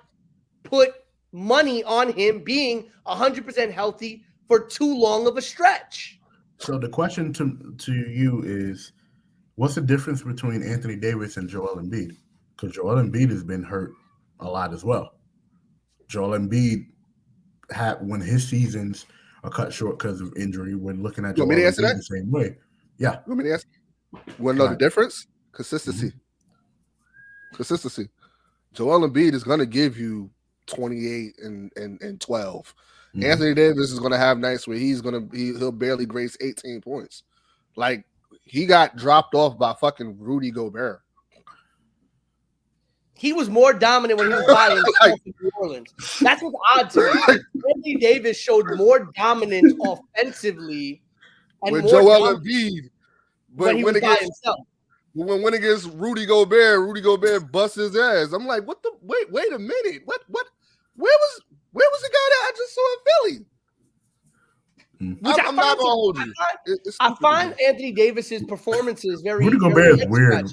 put money on him being 100% healthy for too long of a stretch. So the question to you is, what's the difference between Anthony Davis and Joel Embiid? Because Joel Embiid has been hurt a lot as well. Joel Embiid when his seasons are cut short because of injury, we're looking at Joel Embiid the same way. Yeah. You want me to ask? Want to know the difference? Consistency. Mm-hmm. Consistency. Joel Embiid is going to give you 28 and 12. Mm-hmm. Anthony Davis is going to have nights where he'll barely grace 18 points. Like, he got dropped off by fucking Rudy Gobert. He was more dominant when he was by himself in New Orleans. That's what's odd to me. Anthony Davis showed more dominance offensively and with more Joel Embiid, but when he was by himself. When against Rudy Gobert busts his ass. I'm like, what the wait a minute. What where was the guy that I just saw in Philly? I'm not gonna hold you. I find Anthony Davis's performances very Rudy Gobert is weird.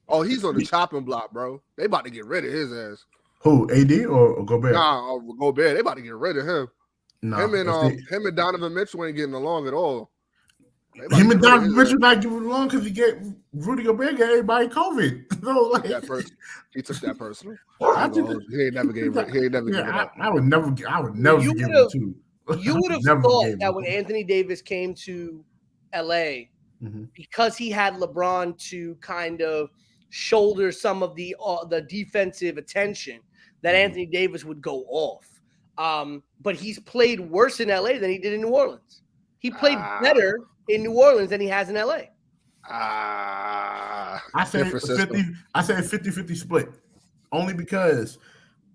Oh, he's on the chopping block, bro. They about to get rid of his ass. Who, AD or Gobert? Nah, Gobert. They about to get rid of him. No, him and Donovan Mitchell ain't getting along at all. Him and Donovan Mitchell not getting along because Rudy Gobert got everybody COVID. So, he took that personal. He ain't never gave it up. I would never give him two. You would have thought that when Anthony Davis came to LA, because he had LeBron to kind of shoulder some of the defensive attention, that Anthony Davis would go off. But he's played worse in LA than he did in New Orleans. He played better in New Orleans than he has in LA. I said 50-50 split. Only because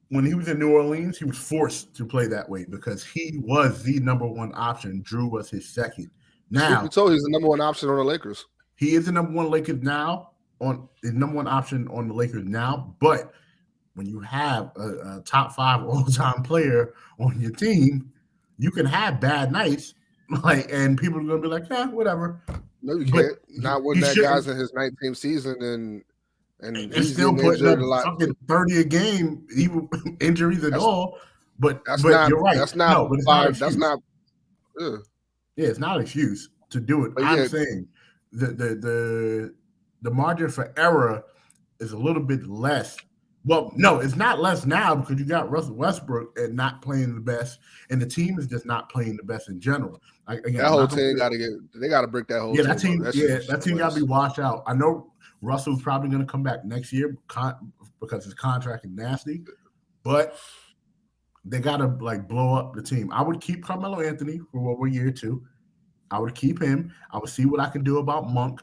when he was in New Orleans, he was forced to play that way because he was the number one option. Drew was his second. Now, he's the number one option on the Lakers. He is the number one Lakers now. His number one option on the Lakers now. But when you have a top 5 all-time player on your team, you can have bad nights, and people are gonna be like, yeah, whatever. No, you can't. Not when that guy's in his 19th season and he's still putting up fucking 30 a game, even injuries and all. But you're right. That's not Yeah, it's not an excuse to do it. I'm saying the margin for error is a little bit less. Well, no, it's not less now because you got Russell Westbrook and not playing the best, and the team is just not playing the best in general. Again, that whole team got to break that whole team. That team got to be washed out. I know Russell's probably going to come back next year because his contract is nasty, but they got to blow up the team. I would keep Carmelo Anthony for over year 2. I would keep him. I would see what I can do about Monk.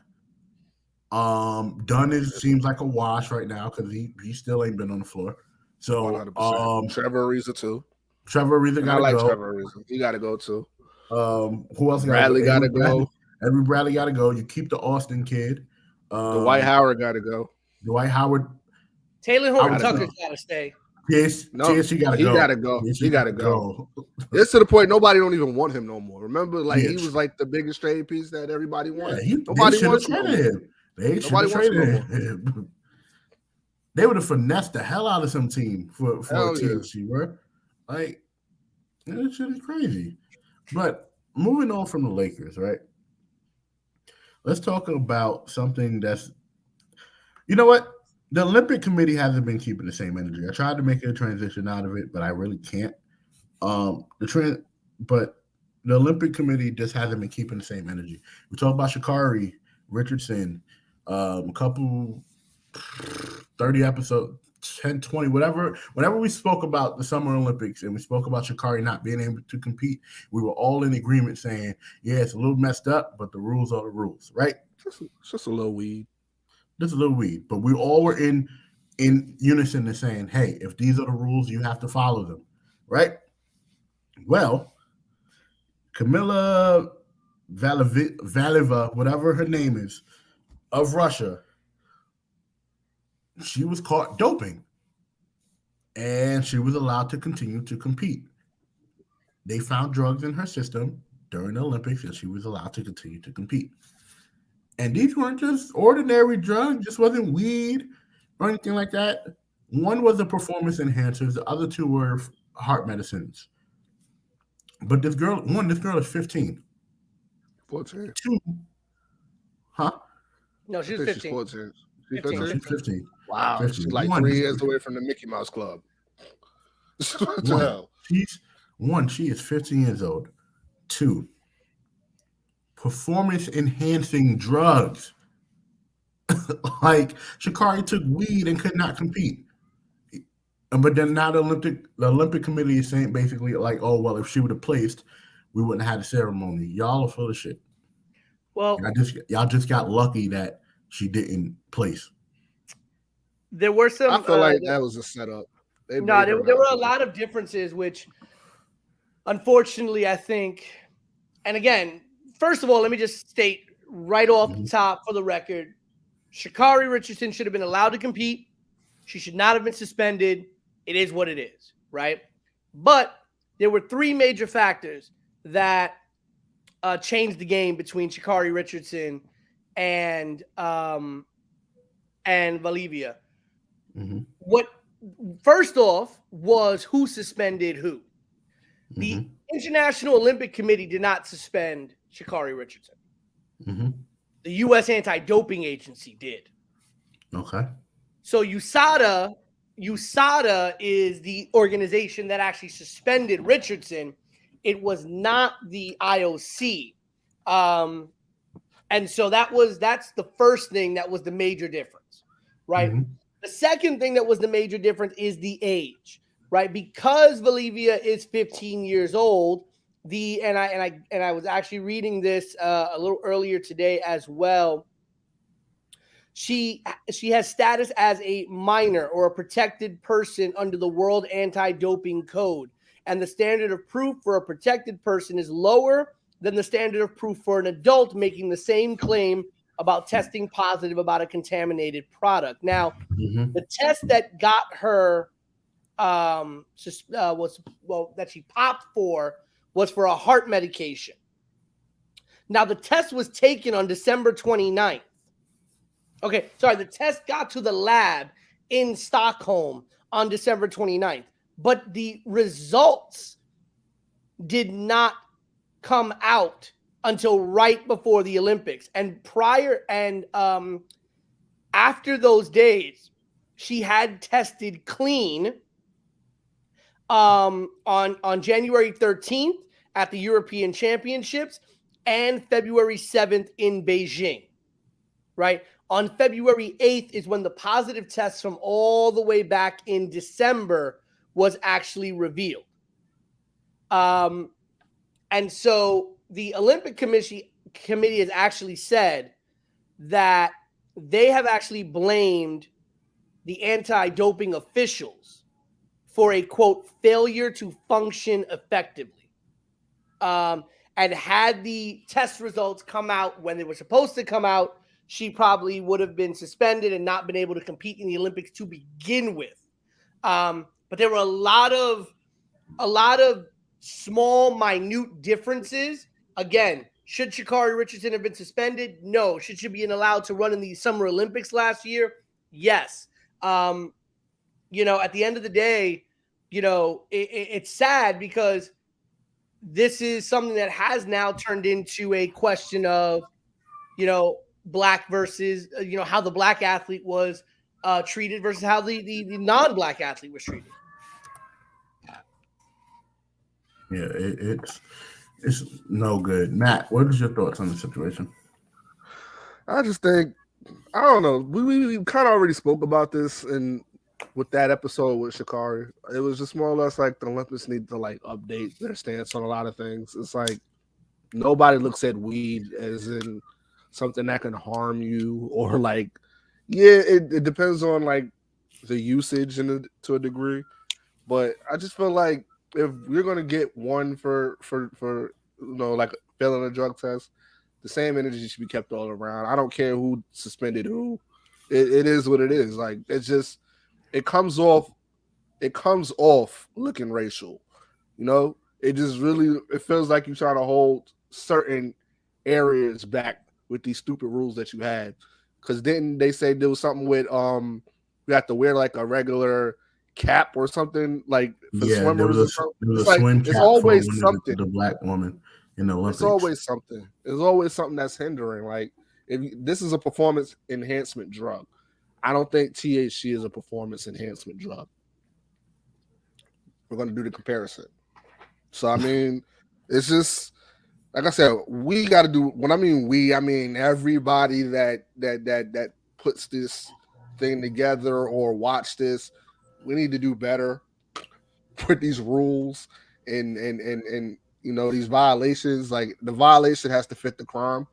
Dunn seems like a wash right now because he still ain't been on the floor. So 100%. Trevor Ariza too. Trevor Ariza got to go. Trevor Ariza. He got to go too. Who else? Bradley got to go. Every Bradley got to go. You keep the Austin kid. Dwight Howard got to go. Dwight Howard. Taylor Horton-Tucker's got to stay. Yes, he got to go. He got to go. He got to go. It's to the point nobody don't even want him no more. Remember, he was the biggest trade piece that everybody wanted. Nobody wants him. They should have traded him. They would have finessed the hell out of some team for a THC, right? That shit is crazy. But moving on from the Lakers, right? Let's talk about something that's, you know what? The Olympic Committee hasn't been keeping the same energy. I tried to make a transition out of it, but I really can't. But the Olympic Committee just hasn't been keeping the same energy. We talk about Sha'Carri Richardson, a couple 30 episodes, 10, 20, whatever. Whenever we spoke about the Summer Olympics and we spoke about Sha'Carri not being able to compete, we were all in agreement saying, yeah, it's a little messed up, but the rules are the rules, right? It's just a little weed. Just a little weed. But we all were in unison in saying, hey, if these are the rules, you have to follow them, right? Well, Kamila Valieva, whatever her name is, of Russia, she was caught doping, and she was allowed to continue to compete. They found drugs in her system during the Olympics, and she was allowed to continue to compete. And these weren't just ordinary drugs, just wasn't weed or anything like that. One was the performance enhancers, the other 2 were heart medicines. But this girl is 15. 14. 2, huh? No, she was 15. She's 14. She's 15. Wow, 15. She's 3 years away from the Mickey Mouse Club. She is 15 years old. 2, performance-enhancing drugs. Sha'Carri took weed and could not compete. But then now the Olympic Committee is saying basically oh, well, if she would have placed, we wouldn't have had a ceremony. Y'all are full of shit. Well, y'all just got lucky that she didn't place. there were some. I feel like that was a setup. There were a lot of differences, which unfortunately I think. And again, first of all, let me just state right off the top for the record, Sha'Carri Richardson should have been allowed to compete. She should not have been suspended. It is what it is, right? But there were three major factors that changed the game between Sha'Carri Richardson and Bolivia. Mm-hmm. What first off was who suspended who. The International Olympic Committee did not suspend Sha'Carri Richardson. Mm-hmm. The U.S. Anti-Doping Agency did. Okay. So USADA is the organization that actually suspended Richardson. It was not the IOC. And so that's the first thing that was the major difference, right? Mm-hmm. The second thing that was the major difference is the age, right? Because Bolivia is 15 years old, and I was actually reading this a little earlier today as well. She has status as a minor or a protected person under the World Anti-Doping Code, and the standard of proof for a protected person is lower than the standard of proof for an adult making the same claim about testing positive about a contaminated product. Now, the test that got her that she popped for was for a heart medication. Now, the test was taken on December 29th. Okay, sorry, the test got to the lab in Stockholm on December 29th, but the results did not come out until right before the Olympics. And after those days, she had tested clean on January 13th at the European Championships and February 7th in Beijing, right? On February 8th is when the positive tests from all the way back in December was actually revealed. And so the Olympic Committee has actually said that they have actually blamed the anti-doping officials for a, quote, failure to function effectively. And had the test results come out when they were supposed to come out, she probably would have been suspended and not been able to compete in the Olympics to begin with. But there were a lot of small, minute differences. Again, should Sha'Carri Richardson have been suspended? No. Should she be allowed to run in the Summer Olympics last year? Yes. At the end of the day, it's sad because this is something that has now turned into a question of, black versus, how the black athlete was treated versus how the non-black athlete was treated. Yeah, it's no good. Matt, what is your thoughts on the situation? I just think, I don't know. We kind of already spoke about this with that episode with Sha'Carri. It was just more or less like the Olympics need to update their stance on a lot of things. It's like nobody looks at weed as in something that can harm you or it depends on the usage to a degree. But I just feel like if you're gonna get one for failing a drug test, the same energy should be kept all around. I don't care who suspended who. It is what it is. It's just it comes off looking racial. It just really feels like you're trying to hold certain areas back with these stupid rules that you had. Because didn't they say there was something with you have to wear a regular cap or something for swimmers or something? It's always something. The black woman in the Olympics. It's always something. There's always something that's hindering. This is a performance enhancement drug. I don't think THC is a performance enhancement drug. We're going to do the comparison. So I mean, it's just like I said, we got to do. When I mean we, I mean everybody that puts this thing together or watch this. We need to do better with these rules and these violations. The violation has to fit the crime.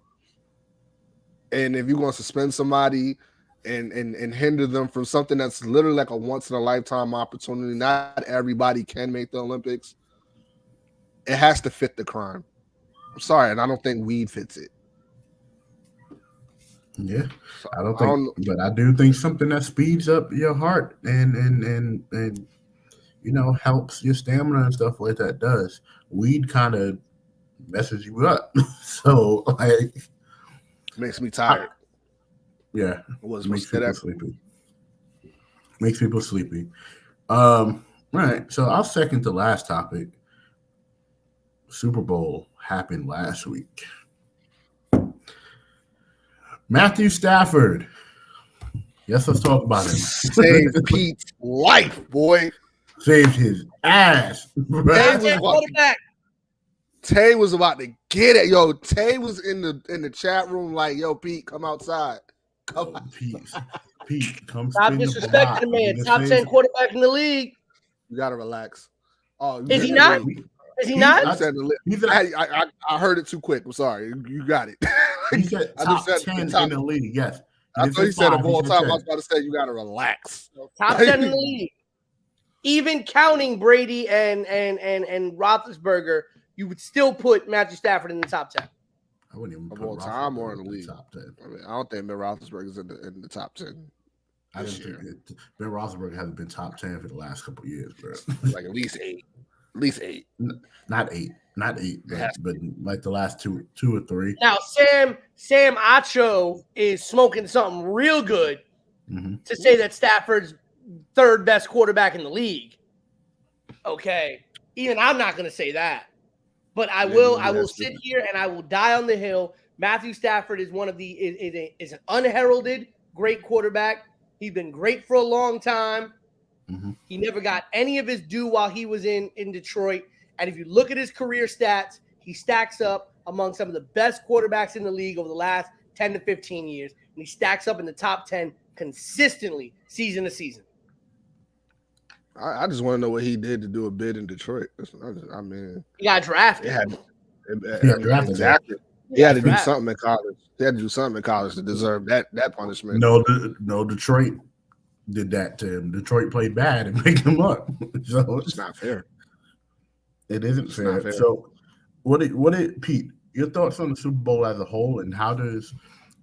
And if you're going to suspend somebody, and hinder them from something that's literally like a once in a lifetime opportunity. Not everybody can make the Olympics. It has to fit the crime. I'm sorry, and I don't think weed fits it. Yeah, so I don't think, but I do think something that speeds up your heart and helps your stamina and stuff like that does. Weed kind of messes you up, so like makes me tired. Yeah, makes people sleepy. Makes people sleepy. Right. So I'll second the last topic. Super Bowl happened last week. Matthew Stafford. Yes, let's talk about him. Saved Pete's life, boy. Saved his ass. Tay was about to get it. Yo, Tay was in the chat room like, yo, Pete, come outside. Come on. Pete, come stop disrespecting the man. Top 10 quarterback in the league. You gotta relax. Oh, is he not? Is he not? I heard it too quick. I'm sorry. You got it. He said top 10 in the league. Yes. I thought he said of all time. I was about to say you gotta relax. Top 10 in the league. Even counting Brady and Roethlisberger, you would still put Matthew Stafford in the top 10. I wouldn't even of all time or in the league. Top 10. I mean, I don't think Ben Roethlisberger is in the top 10. I didn't think Ben Roethlisberger hasn't been top 10 for the last couple of years, bro. Like at least eight. Not eight, but like the last two or three. Now, Sam Acho is smoking something real good to say that Stafford's third best quarterback in the league. Okay, even I'm not going to say that, but I will sit here and I will die on the hill. Matthew Stafford is is an unheralded great quarterback. He's been great for a long time. He never got any of his due while he was in Detroit. And if you look at his career stats, he stacks up among some of the best quarterbacks in the league over the last 10 to 15 years. And he stacks up in the top 10 consistently season to season. I just want to know what he did to do a bid in Detroit. I mean, he got drafted. Exactly. He had to do something in college. He had to do something in college to deserve that punishment. No, Detroit did that to him. Detroit played bad and picked him up. So it's not fair. It isn't fair. So what did Pete, your thoughts on the Super Bowl as a whole, and how does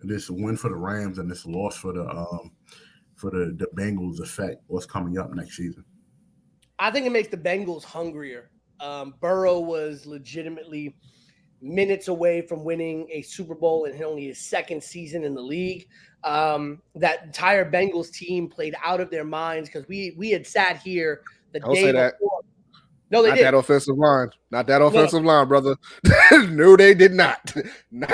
this win for the Rams and this loss for the Bengals affect what's coming up next season? I think it makes the Bengals hungrier. Burrow was legitimately minutes away from winning a Super Bowl in only his second season in the league. That entire Bengals team played out of their minds because we had sat here the day before. No, they didn't. Not that offensive line. Not that offensive line, brother. No, they did not. No.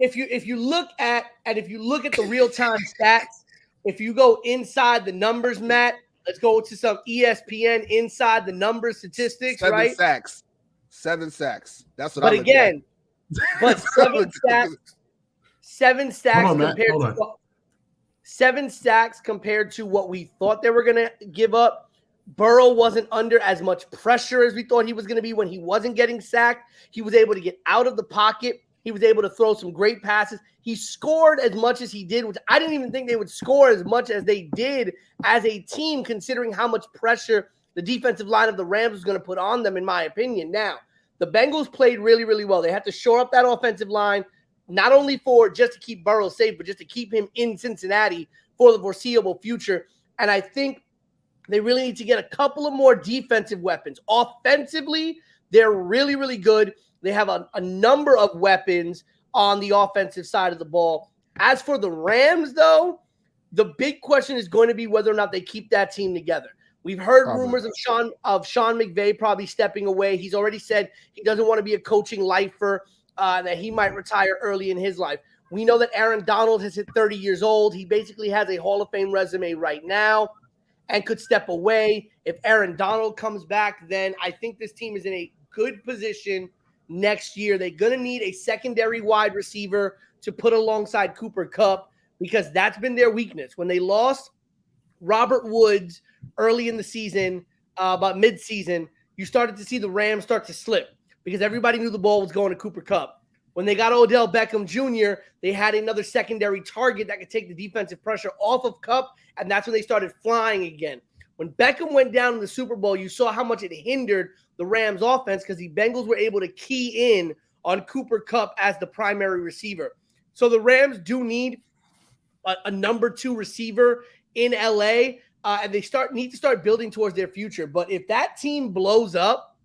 If you look at the real-time stats, if you go inside the numbers, Matt, let's go to some ESPN inside the numbers statistics, right? 7 sacks. That's what I'm again, but 7 sacks compared to what we thought they were going to give up. Burrow wasn't under as much pressure as we thought he was going to be when he wasn't getting sacked. He was able to get out of the pocket. He was able to throw some great passes. He scored as much as he did, which I didn't even think they would score as much as they did as a team, considering how much pressure the defensive line of the Rams was going to put on them, in my opinion. Now, the Bengals played really, really well. They had to shore up that offensive line, not only for just to keep Burrow safe, but just to keep him in Cincinnati for the foreseeable future. And I think they really need to get a couple of more defensive weapons. Offensively, they're really, really good. They have a number of weapons on the offensive side of the ball. As for the Rams, though, the big question is going to be whether or not they keep that team together. We've heard rumors of Sean McVay probably stepping away. He's already said he doesn't want to be a coaching lifer, that he might retire early in his life. We know that Aaron Donald has hit 30 years old. He basically has a Hall of Fame resume right now and could step away. If Aaron Donald comes back, then I think this team is in a good position next year. They're going to need a secondary wide receiver to put alongside Cooper Kupp because that's been their weakness. When they lost Robert Woods early in the season, about mid-season, you started to see the Rams start to slip because everybody knew the ball was going to Cooper Kupp. When they got Odell Beckham Jr., they had another secondary target that could take the defensive pressure off of Kupp, and that's when they started flying again. When Beckham went down in the Super Bowl, you saw how much it hindered the Rams offense because the Bengals were able to key in on Cooper Kupp as the primary receiver. So the Rams do need a number 2 receiver in LA, and they need to start building towards their future. But if that team blows up,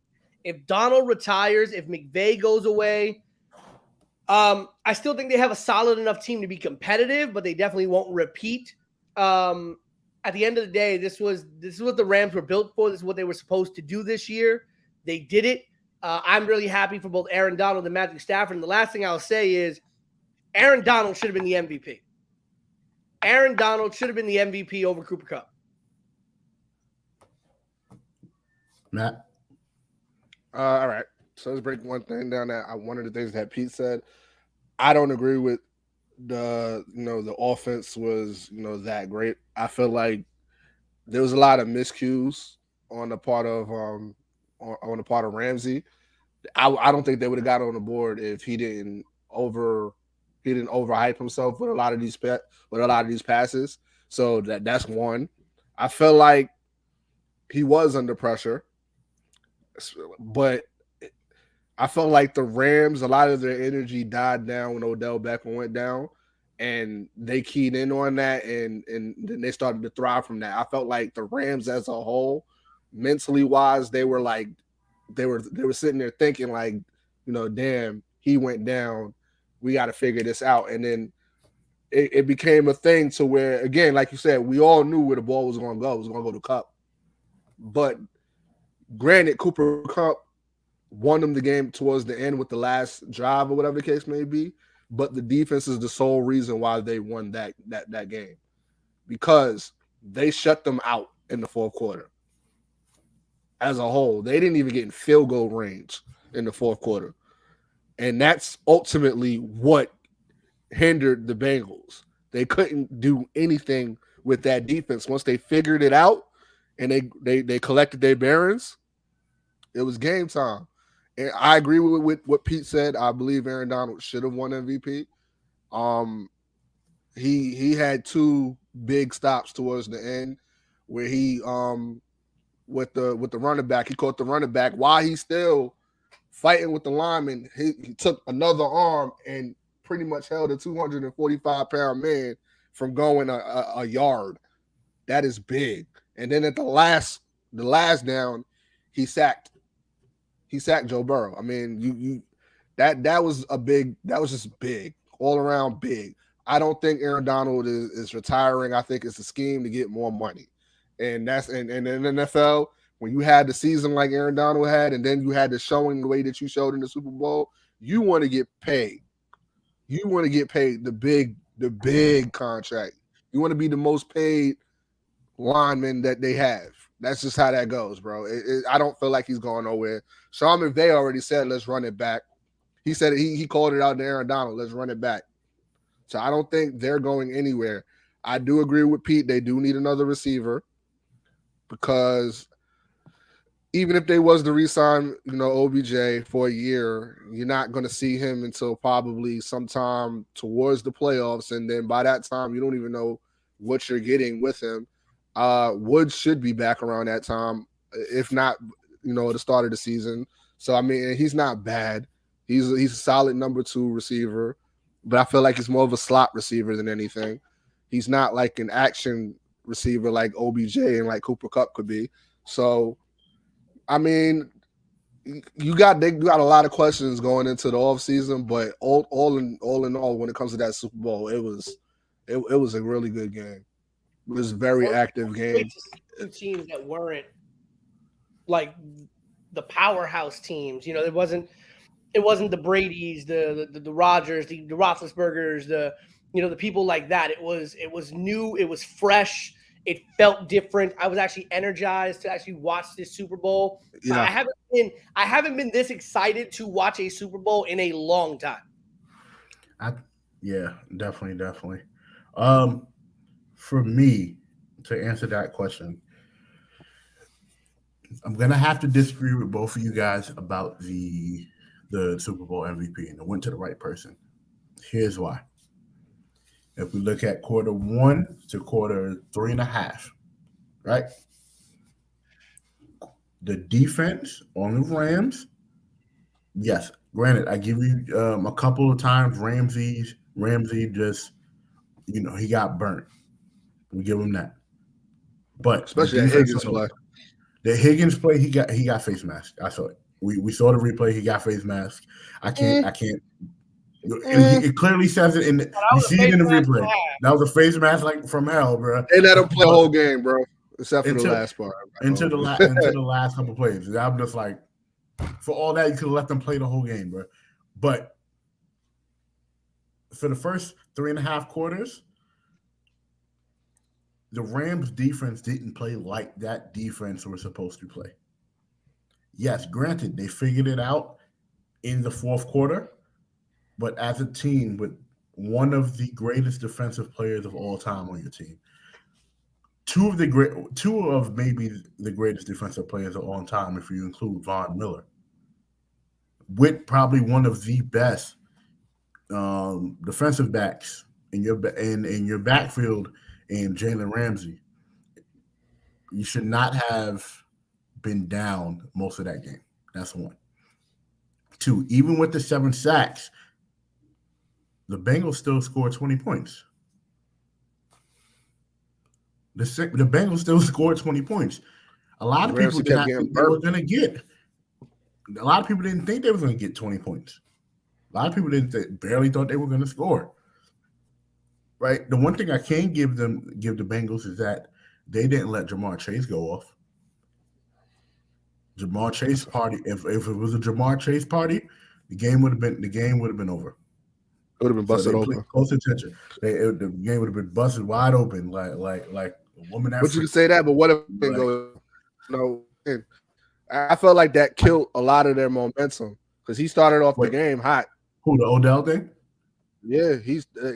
if Donald retires, if McVay goes away, I still think they have a solid enough team to be competitive, but they definitely won't repeat. At the end of the day, this is what the Rams were built for. This is what they were supposed to do this year. They did it. I'm really happy for both Aaron Donald and Matthew Stafford. And the last thing I'll say is Aaron Donald should have been the MVP. Aaron Donald should have been the MVP over Cooper Kupp. Matt? All right. So let's break one thing down. One of the things that Pete said, I don't agree with the offense was, that great. I feel like there was a lot of miscues on the part of Ramsey. I don't think they would have got on the board if he didn't overhype himself with a lot of these passes. So that's one. I feel like he was under pressure, but I felt like the Rams, a lot of their energy died down when Odell Beckham went down, and they keyed in on that, and then they started to thrive from that. I felt like the Rams as a whole, mentally wise, they were sitting there thinking like, damn, he went down, we got to figure this out. And then it became a thing to where, again, like you said, we all knew where the ball was going to go. It was going to go to Kupp. But granted, Cooper Kupp won them the game towards the end with the last drive or whatever the case may be, but the defense is the sole reason why they won that game, because they shut them out in the fourth quarter. As a whole, they didn't even get in field goal range in the fourth quarter, and that's ultimately what hindered the Bengals. They couldn't do anything with that defense. Once they figured it out and they collected their bearings, it was game time. And I agree with what Pete said. I believe Aaron Donald should have won MVP. He had 2 big stops towards the end where he with the running back, he caught the running back while he's still fighting with the lineman. He took another arm and pretty much held a 245-pound man from going a yard. That is big. And then at the last down, he sacked Joe Burrow. I mean, that was just big, all around big. I don't think Aaron Donald is retiring. I think it's a scheme to get more money. And that's in the NFL, when you had the season like Aaron Donald had, and then you had the showing the way that you showed in the Super Bowl, you want to get paid. You want to get paid the big contract. You want to be the most paid lineman that they have. That's just how that goes, bro. I don't feel like he's going nowhere. Sean McVay already said, let's run it back. He said he called it out to Aaron Donald. Let's run it back. So I don't think they're going anywhere. I do agree with Pete. They do need another receiver, because even if they was to re-sign, OBJ for a year, you're not going to see him until probably sometime towards the playoffs. And then by that time, you don't even know what you're getting with him. Woods should be back around that time, if not, at the start of the season. So, I mean, he's not bad. He's a solid number 2 receiver, but I feel like he's more of a slot receiver than anything. He's not like an action receiver like OBJ and like Cooper Kupp could be. So, I mean, they got a lot of questions going into the offseason, but all in all, when it comes to that Super Bowl, it was a really good game. It was a very active game. 2 teams that weren't like the powerhouse teams. It wasn't the Bradys, the Rodgers, the Roethlisbergers, the people like that. It was new. It was fresh. It felt different. I was actually energized to actually watch this Super Bowl. Yeah. I haven't been this excited to watch a Super Bowl in a long time. Yeah, definitely. For me, to answer that question, I'm gonna have to disagree with both of you guys about the the Super Bowl MVP, and it went to the right person. Here's why. If we look at quarter 1 to quarter 3.5, right? The defense on the Rams, yes, granted, I give you a couple of times Ramsey just, he got burnt. We give him that. But especially that Higgins play. The Higgins play, he got face mask. I saw it. We saw the replay. He got face mask. I can't. It clearly says it you see it in the replay. That was a face mask like from hell, bro. They let him play the whole game, bro, except for the last part. Into the last couple plays. I'm just like, for all that, you could have let them play the whole game, bro. But for the first 3.5 quarters, the Rams defense didn't play like that defense was supposed to play. Yes, granted, they figured it out in the fourth quarter, but as a team with one of the greatest defensive players of all time on your team, two of maybe the greatest defensive players of all time, if you include Von Miller, with probably one of the best defensive backs in your backfield in Jalen Ramsey, you should not have been down most of that game. That's one. 2, even with the 7 sacks, the Bengals still scored 20 points. The Bengals still scored 20 points. A lot of people did not think they were going to get. A lot of people didn't think they were going to get 20 points. A lot of people barely thought they were going to score. Right? The one thing I can give the Bengals is that they didn't let Jamar Chase go off. Jamar Chase party. If it was a Jamar Chase party, the game would have been over. It would have been busted open. Close attention. The game would have been busted wide open, like a woman. But you can say that, but what if it goes? No, I felt like that killed a lot of their momentum because he started off the game hot. Who, the Odell thing? Yeah,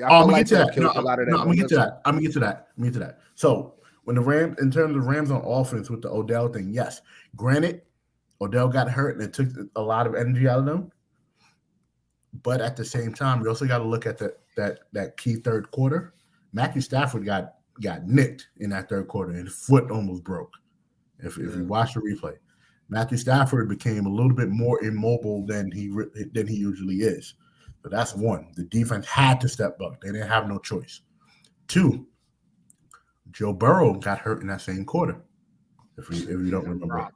I'm gonna get to that. So when the Rams, in terms of Rams on offense with the Odell thing, yes. Granted, Odell got hurt and it took a lot of energy out of them. But at the same time, we also got to look at that key third quarter. Matthew Stafford got nicked in that third quarter and his foot almost broke. If you watch the replay, Matthew Stafford became a little bit more immobile than he usually is. So that's one. The defense had to step up. They didn't have no choice. 2, Joe Burrow got hurt in that same quarter. If you don't remember,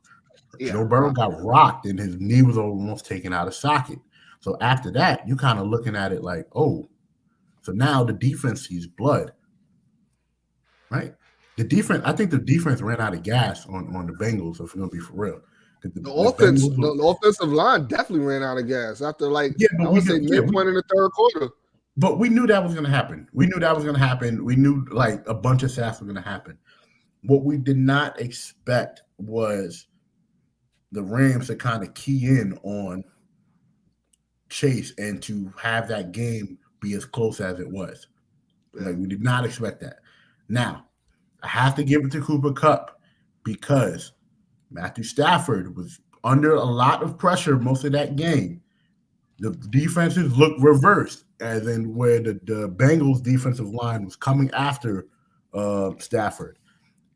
Joe Burrow got rocked and his knee was almost taken out of socket. So after that, you kind of looking at it like, oh, so now the defense sees blood, right? I think the defense ran out of gas on the Bengals, if we're going to be for real. The offensive line definitely ran out of gas after midpoint in the third quarter. But we knew that was going to happen. We knew like a bunch of sacks were going to happen. What we did not expect was the Rams to kind of key in on Chase and to have that game be as close as it was. Like, we did not expect that. Now, I have to give it to Cooper Kupp because Matthew Stafford was under a lot of pressure most of that game. The defenses looked reversed, as in where the Bengals defensive line was coming after Stafford.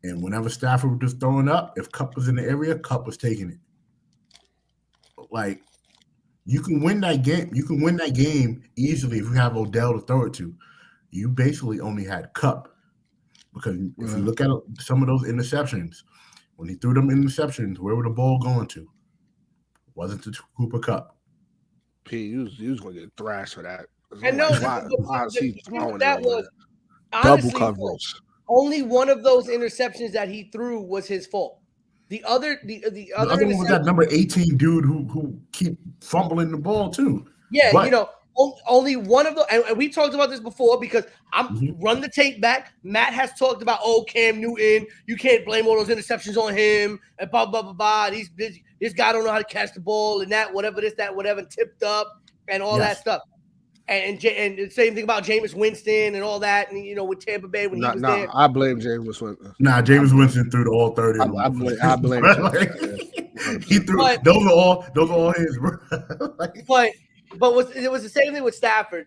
And whenever Stafford was just throwing up, if Kupp was in the area, Kupp was taking it. Like, you can win that game. You can win that game easily if you have Odell to throw it to. You basically only had Kupp because if you look at some of those interceptions, when he threw them interceptions, where were the ball going to? Wasn't to Cooper Kupp. You was going to get thrashed for that. And no, that was double coverage. Only one of those interceptions that he threw was his fault. The other one was that number 18 dude who keep fumbling the ball too. Yeah, but, only one of those, and we talked about this before because run the tape back. Matt has talked about Cam Newton. You can't blame all those interceptions on him and blah blah blah blah. This guy don't know how to catch the ball and that whatever tipped up and all that stuff. And the same thing about Jameis Winston and all that, and with Tampa Bay when he was there. I blame Jameis Winston. Jameis Winston threw the all 30. I blame He threw those are all his, bro. But it was the same thing with Stafford.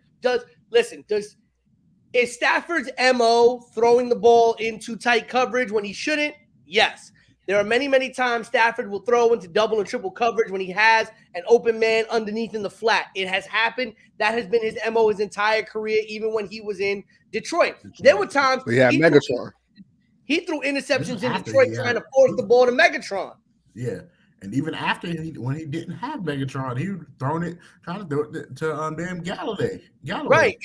Is Stafford's MO throwing the ball into tight coverage when he shouldn't? Yes. There are many, many times Stafford will throw into double and triple coverage when he has an open man underneath in the flat. It has happened. That has been his MO his entire career, even when he was in Detroit. There were times he had Megatron. He threw interceptions in Detroit trying to force the ball to Megatron. Yeah. And even after when he didn't have Megatron, he was throwing it, trying to throw it to damn Galloway. Right.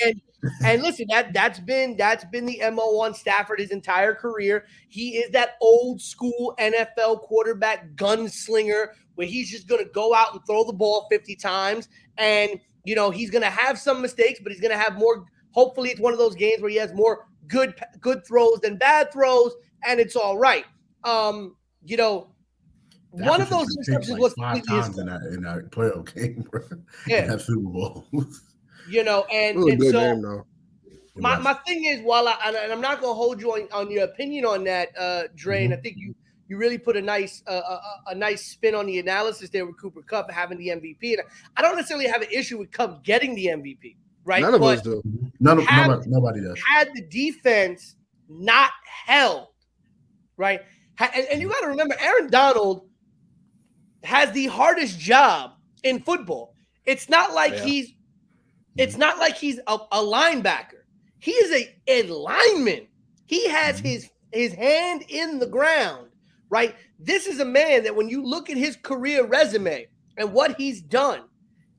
And listen, that's been the MO on Stafford his entire career. He is that old school NFL quarterback gunslinger where he's just gonna go out and throw the ball 50 times. And he's gonna have some mistakes, but he's gonna have more. Hopefully, it's one of those games where he has more good throws than bad throws, and it's all right. One of those interceptions was 5 times in that playoff game, bro. Yeah, that Super Bowl. And so my thing is, while I'm not gonna hold you on your opinion on that, Dre, and I think you really put a nice spin on the analysis there with Cooper Kupp having the MVP, and I don't necessarily have an issue with Kupp getting the MVP, right? None of us do. Nobody does. Had the defense not held, right, and you got to remember, Aaron Donald has the hardest job in football. It's not like he's a linebacker. He is a lineman. He has his hand in the ground, right? This is a man that when you look at his career resume and what he's done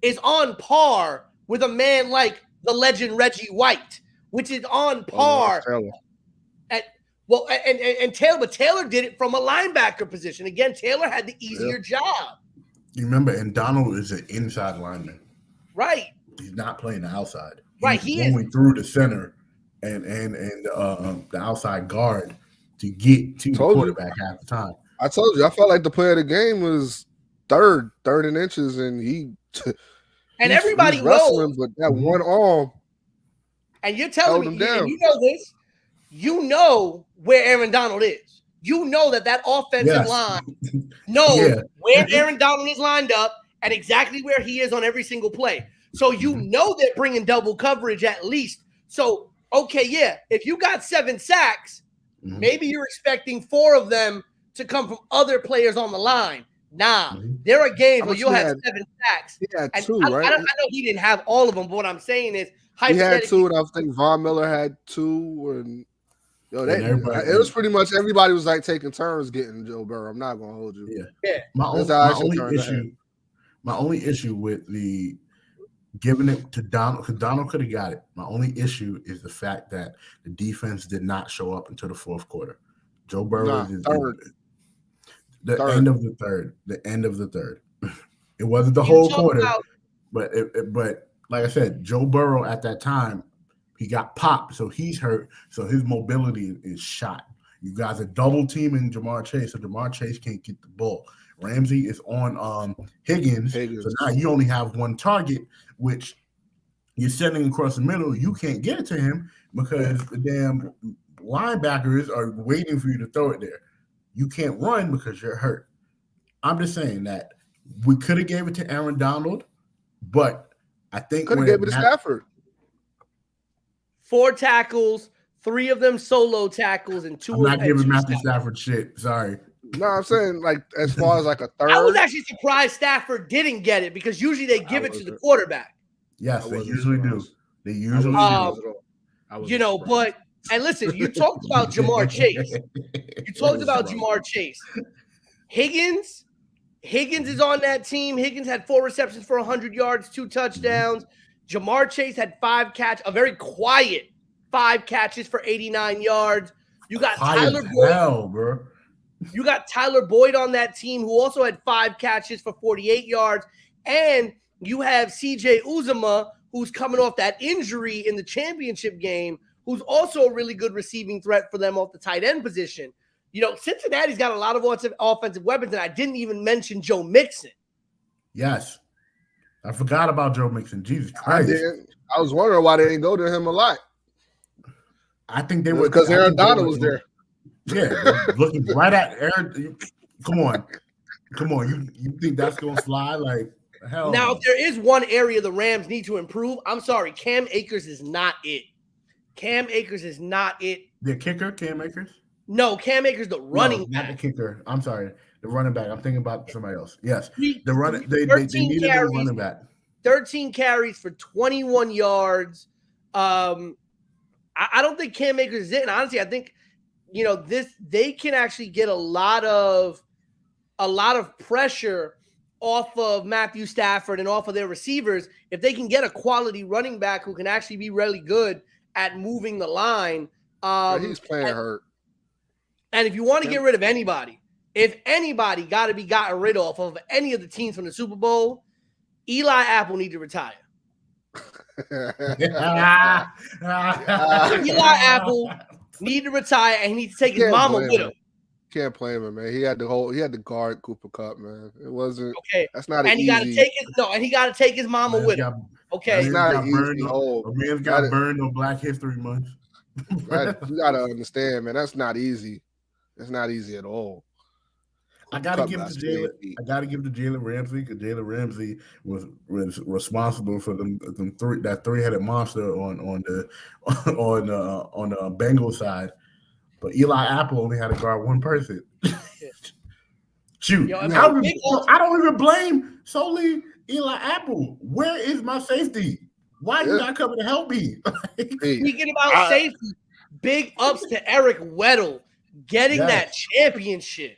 is on par with a man like the legend Reggie White, which is on par and Taylor did it from a linebacker position. Again, Taylor had the easier job. You remember, and Donald is an inside lineman. Right. He's not playing the outside. Right. He's going through the center and the outside guard to get to the quarterback half the time. I told you, I felt like the play of the game was third in inches, and and everybody knows, but that one arm. And you're telling me, and you know this, you know where Aaron Donald is. You know that offensive line knows where Aaron Donald is lined up and exactly where he is on every single play. So you know they're bringing double coverage at least. So, okay, if you got 7 sacks, maybe you're expecting 4 of them to come from other players on the line. Nah, there are games where you'll have 7 sacks. He had and 2, right? I know he didn't have all of them, but what I'm saying is he had 2, and I think Von Miller had 2, and it was pretty much everybody was like taking turns getting Joe Burrow. I'm not gonna hold you. Yeah. My only issue with the giving it to Donald, because Donald could have got it. My only issue is the fact that the defense did not show up until the 4th quarter. Joe Burrow is the end of the third. The end of the third. It wasn't the whole quarter, but like I said, Joe Burrow at that time, he got popped, so he's hurt. So his mobility is shot. You guys are double teaming Jamar Chase, so Jamar Chase can't get the ball. Ramsey is on Higgins, so now you only have one target, which you're sending across the middle. You can't get it to him because the damn linebackers are waiting for you to throw it there. You can't run because you're hurt. I'm just saying that we could have gave it to Aaron Donald, but I think could have gave it to Stafford. 4 tackles, 3 of them solo tackles, and 2 I'm not giving Matthew Stafford shit. Sorry. No, I'm saying like as far as like a third. I was actually surprised Stafford didn't get it because usually they give it to the quarterback. Yes, they usually do. They usually do. But and listen, you talked about Jamar Chase. You talked about Jamar Chase. Higgins is on that team. Higgins had 4 receptions for 100 yards, 2 touchdowns. Jamar Chase had 5 catches, a very quiet 5 catches for 89 yards. You got Tyler Boyd. Bro. You got Tyler Boyd on that team who also had 5 catches for 48 yards. And you have CJ Uzomah, who's coming off that injury in the championship game, who's also a really good receiving threat for them off the tight end position. Cincinnati's got a lot of offensive weapons, and I didn't even mention Joe Mixon. Yes. I forgot about Joe Mixon. Jesus Christ. I was wondering why they didn't go to him a lot. I think they would. Because Aaron Donald was there. Yeah, looking right at Aaron. Come on. Come on, you think that's gonna slide? Like hell. Now, no. if there is one area the Rams need to improve, I'm sorry, Cam Akers is not it. Cam Akers is not it. The kicker, Cam Akers? No, Cam Akers, the running back. Not the kicker. I'm sorry, the running back. I'm thinking about somebody else. Yes, They needed a running back. 13 carries for 21 yards. I don't think Cam Akers is it. And honestly, I think they can actually get a lot of pressure off of Matthew Stafford and off of their receivers if they can get a quality running back who can actually be really good at moving the line. He's playing hurt. And if you want to get rid of anybody, if anybody got to be gotten rid of any of the teams from the Super Bowl, Eli Apple need to retire. Eli Apple need to retire, and he needs to take his mama with him. Can't blame him, man. He had to guard Cooper Kupp, man. It wasn't okay. That's not and he got to take his mama with him. Okay, it's not an easy hole. A man's got burned on Black History Month. You gotta understand, man. That's not easy. It's not easy at all. I gotta give to Jalen Ramsey because Jalen Ramsey was responsible for that three-headed monster on the Bengals side. But Eli Apple only had to guard one person. Shoot, I don't even blame solely Eli Apple. Where is my safety? Why are you not coming to help me? Speaking about safety, big ups to Eric Weddle getting that championship.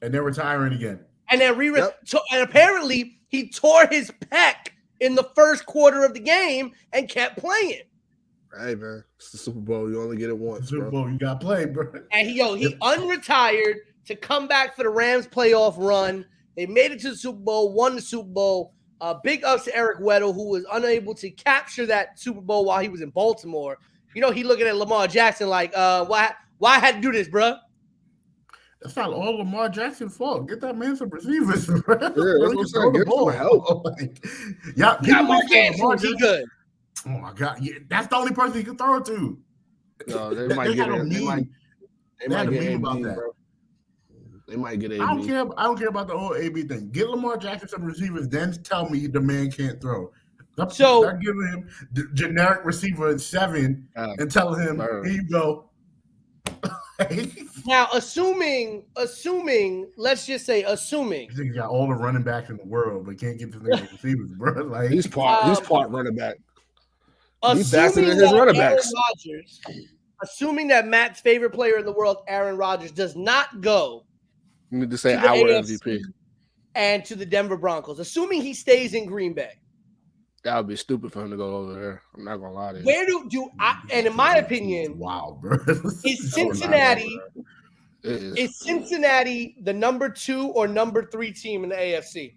And they're retiring again. And then and apparently he tore his pec in the first quarter of the game and kept playing. Hey man, it's the Super Bowl. You only get it once. Super Bowl, you got to play, bro. And he unretired to come back for the Rams playoff run. They made it to the Super Bowl, won the Super Bowl. Big ups to Eric Weddle, who was unable to capture that Super Bowl while he was in Baltimore. He looking at Lamar Jackson like, why I had to do this, bro? That's not all Lamar Jackson's fault. Get that man some receivers, bro. Yeah, that's what I'm saying. Get some help. Mark Andrews, he good. Oh my God, that's the only person he can throw it to. No, they might get it. They might get AB, about that. Bro. They might get AB. I don't care about the whole AB thing. Get Lamar Jackson some receivers, then tell me the man can't throw. Start giving him the generic receiver 7 and tell him, here you go. Now, assuming, let's just say, you got all the running backs in the world, but can't get the receivers, bro. Like he's part running back. He's faster than his running backs. Assuming that Matt's favorite player in the world, Aaron Rodgers, does not go. You need to say our MVP and to the Denver Broncos. Assuming he stays in Green Bay. That would be stupid for him to go over there. I'm not gonna lie to you. Where and in my opinion, wow, bro. Is Cincinnati the number 2 or number 3 team in the AFC?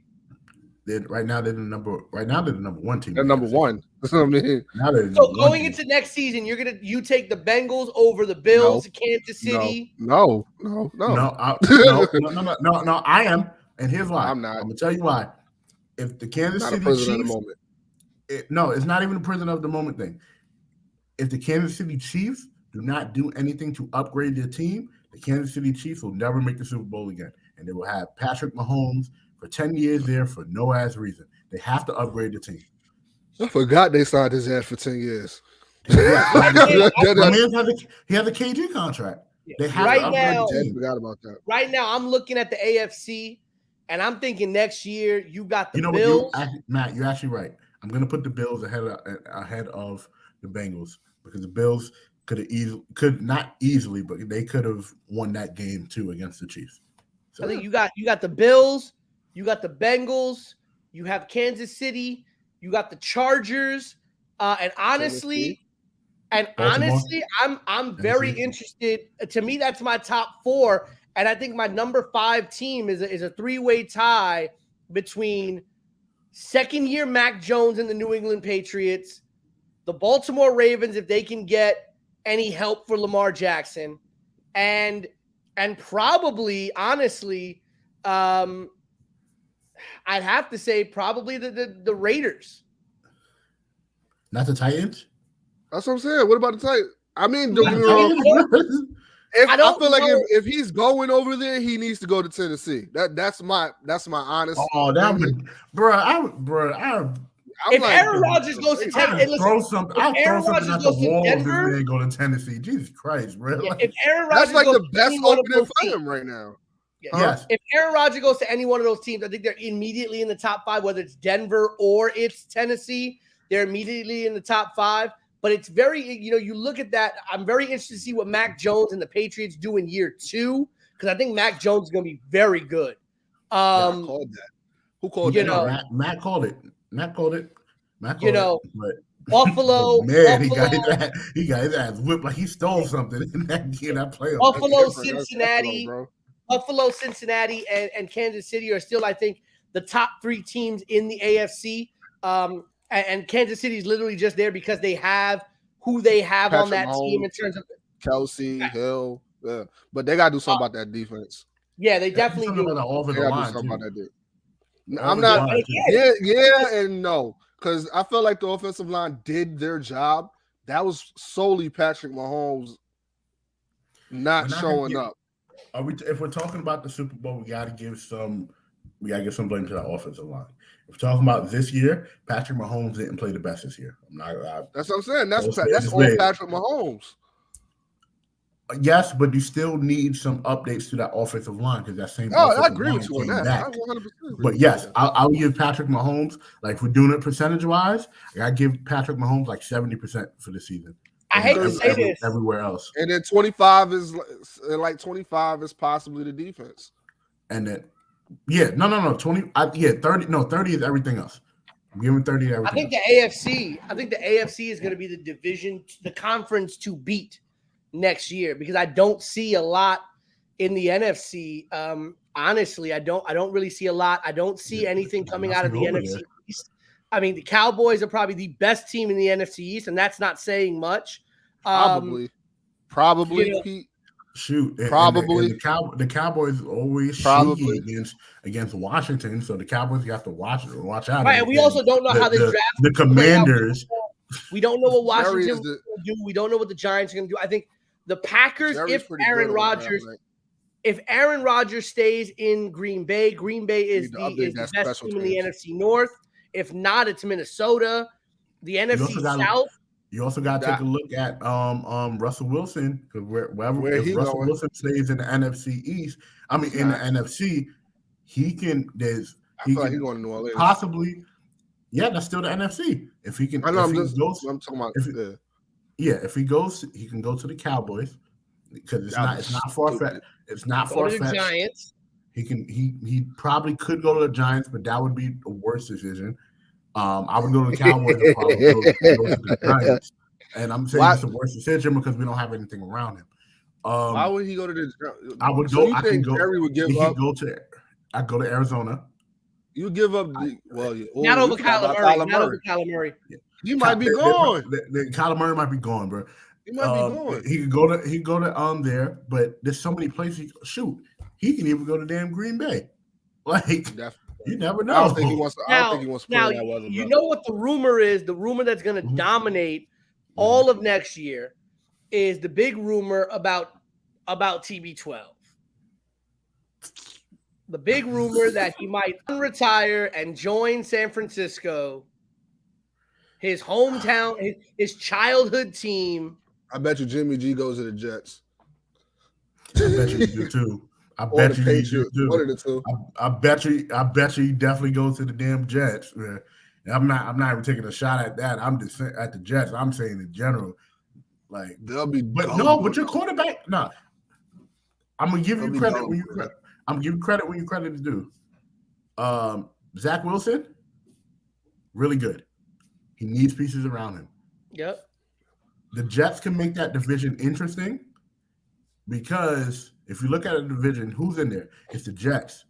Right now they're the number 1 team. They're number 1. That's what I mean. So going into next season, you take the Bengals over the Bills, Kansas City. No. I am, and here's why. I'm not. I'm gonna tell you why. If the Kansas City Chiefs, it's not even a prisoner of the moment thing. If the Kansas City Chiefs do not do anything to upgrade their team, the Kansas City Chiefs will never make the Super Bowl again, and they will have Patrick Mahomes for 10 years there for no ass reason. They have to upgrade the team. I forgot they signed his ass for 10 years. He has a KG contract. They have to upgrade the team. I forgot about that. Right now, I'm looking at the AFC, and I'm thinking next year you got the Bills. Matt, you're actually right. I'm going to put the Bills ahead of the Bengals because the Bills could not easily, but they could have won that game too against the Chiefs. So, I think you got the Bills, you got the Bengals, you have Kansas City, you got the Chargers, and honestly, I'm very interested. To me, that's my top 4, and I think my number 5 team is a 3-way tie between second-year Mac Jones and the New England Patriots, the Baltimore Ravens, if they can get any help for Lamar Jackson, and probably, honestly, I'd have to say probably the Raiders. Not the Titans? That's what I'm saying. What about the Titans? I mean, I feel like if he's going over there, he needs to go to Tennessee. That's my honest. Oh, that would, bro. If Aaron Rodgers goes to Tennessee, I'll throw something at the wall if this man go to Tennessee. Jesus Christ, bro. Yeah, if Aaron Rodgers, that's like the best opening for him right now. Yeah. Yes. If Aaron Rodgers goes to any one of those teams, I think they're immediately in the top 5, whether it's Denver or it's Tennessee. They're immediately in the top 5. But it's very, you look at that. I'm very interested to see what Mac Jones and the Patriots do in year 2, because I think Mac Jones is going to be very good. I called that. Who called that? Matt called it. Matt called it. But Buffalo. Man, Buffalo, he got his ass whipped like he stole something in that playoff. Buffalo, Cincinnati, and Kansas City are still, I think, the top 3 teams in the AFC. And Kansas City is literally just there because they have who they have on that team in terms of Kelsey, Hill. Yeah. But they got to do something about that defense. Yeah, they definitely do. I'm not. Yeah, and no, because I felt like the offensive line did their job. That was solely Patrick Mahomes not showing up. If we're talking about the Super Bowl, we gotta give some blame to the offensive line. If we're talking about this year, Patrick Mahomes didn't play the best this year. That's what I'm saying. That's all Patrick Mahomes. Yes, but you still need some updates to that offensive line because that same. I agree with you on that. I 100% but yes, I'll give Patrick Mahomes, like if we're doing it percentage wise, I give Patrick Mahomes like 70% for the season. I hate to say this. Everywhere else, and then 25 is possibly the defense. And then 20. 30. No, 30 is everything else. I'm giving 30 to everything. I think the AFC is going to be the conference to beat next year, because I don't see a lot in the NFC. Honestly, I don't really see a lot. I don't see anything coming out of the NFC East. I mean, the Cowboys are probably the best team in the NFC East, and that's not saying much. Probably, Pete. Shoot, probably and the Cowboys always shaky against Washington, so the Cowboys have to watch out. Right, and we also don't know how this draft. The Commanders. We don't know what Washington will do. We don't know what the Giants are going to do. I think the Packers, if Aaron Rodgers stays in Green Bay is the best team in the NFC North. If not, it's Minnesota. The NFC South. You also got to take a look at Russell Wilson, because if Russell Wilson stays in the NFC East, in the NFC, he can. I feel like he's going to New Orleans. Possibly, yeah, that's still the NFC. If he can, I know. I'm talking about. If he goes, he can go to the Cowboys because it's not far fetched. It's not far fetched. Giants. He probably could go to the Giants, but that would be the worst decision. I would go to the Cowboys and probably go to the Giants. And I'm saying it's the worst decision because we don't have anything around him. Why would he go to the? I would go. I can go. Jerry would give up. I'd go to Arizona. You give up not over Kyler Murray. Yeah. He might be gone. Kyler Murray might be gone, bro. He might be gone. He could go to there, but there's so many places. He can even go to damn Green Bay. Like you never know. I don't think he wants to. Now you know what the rumor is. The rumor that's going to dominate all of next year is the big rumor about TB12. The big rumor that he might retire and join San Francisco, his hometown, his childhood team. I bet you Jimmy G goes to the Jets. I bet you do too. I bet you do too. One of the two. I bet you he definitely goes to the damn Jets. Man. I'm not even taking a shot at that. I'm just saying at the Jets. I'm saying in general, like they'll be. But your quarterback. No, I'm gonna give you credit when you credit. I'm gonna give you credit when you credit is due. Zach Wilson, really good. He needs pieces around him. Yep. The Jets can make that division interesting because if you look at a division, who's in there? It's the Jets,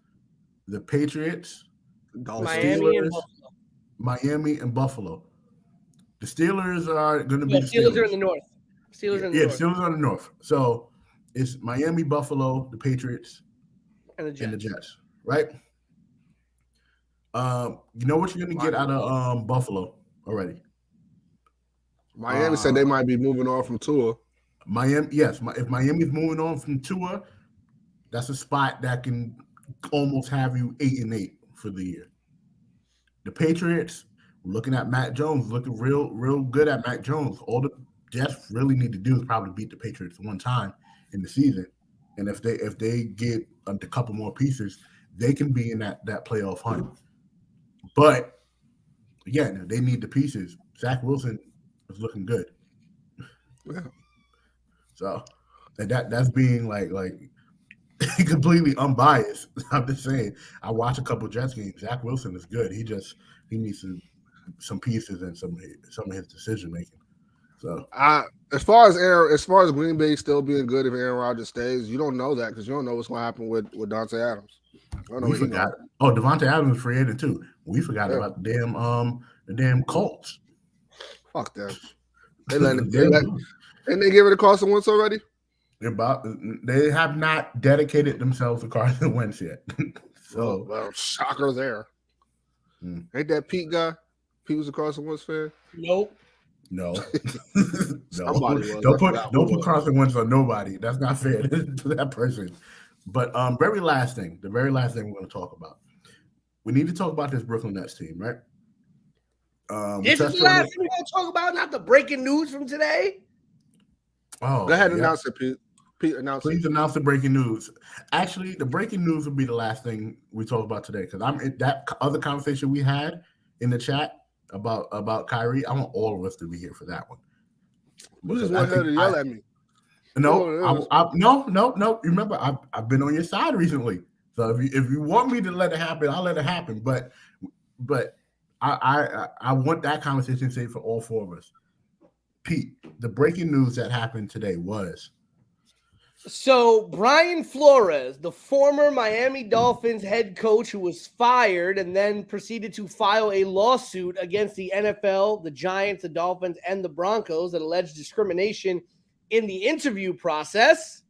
the Patriots, the Steelers, Miami, and Buffalo. The Steelers are going to be the Steelers are in the North. Steelers are in the North. So it's Miami, Buffalo, the Patriots, and the Jets, right? You know what you're going to get out of Buffalo already. Miami said they might be moving on from Tua. Miami, yes. If Miami's moving on from Tua, that's a spot that can almost have you 8-8 for the year. The Patriots, looking at Matt Jones, looking real good at Matt Jones. All the Jets really need to do is probably beat the Patriots one time in the season, and if they get a couple more pieces, they can be in that playoff hunt. But again, they need the pieces. Zach Wilson is looking good. Yeah. So that's being like completely unbiased. I'm just saying. I watch a couple Jets games. Zach Wilson is good. He needs some pieces and some of his decision making. So as far as Green Bay still being good if Aaron Rodgers stays, you don't know that because you don't know what's going to happen with Dante Adams. We forgot. Oh, Devontae Adams is free agent too. We forgot about the damn Colts. Fuck them. Didn't they give it to Carson Wentz already? They have not dedicated themselves to Carson Wentz yet. So well, shocker there. Ain't that Pete guy? Pete was a Carson Wentz fan? Nope. No. Somebody was. Don't put Carson Wentz on nobody. That's not fair to that person. But the very last thing we're going to talk about. We need to talk about this Brooklyn Nets team, right? This is the last thing we're going to talk about, not the breaking news from today. Oh, go ahead and announce it, Pete. Please announce the breaking news. Actually, the breaking news will be the last thing we talk about today because I'm in that other conversation we had in the chat about Kyrie. I want all of us to be here for that one. You just want her to yell at me. No, no. Remember, I've been on your side recently. So if you want me to let it happen, I'll let it happen. But I want that conversation saved for all four of us. Pete, the breaking news that happened today was. So Brian Flores, the former Miami Dolphins head coach who was fired and then proceeded to file a lawsuit against the NFL, the Giants, the Dolphins, and the Broncos that alleged discrimination in the interview process,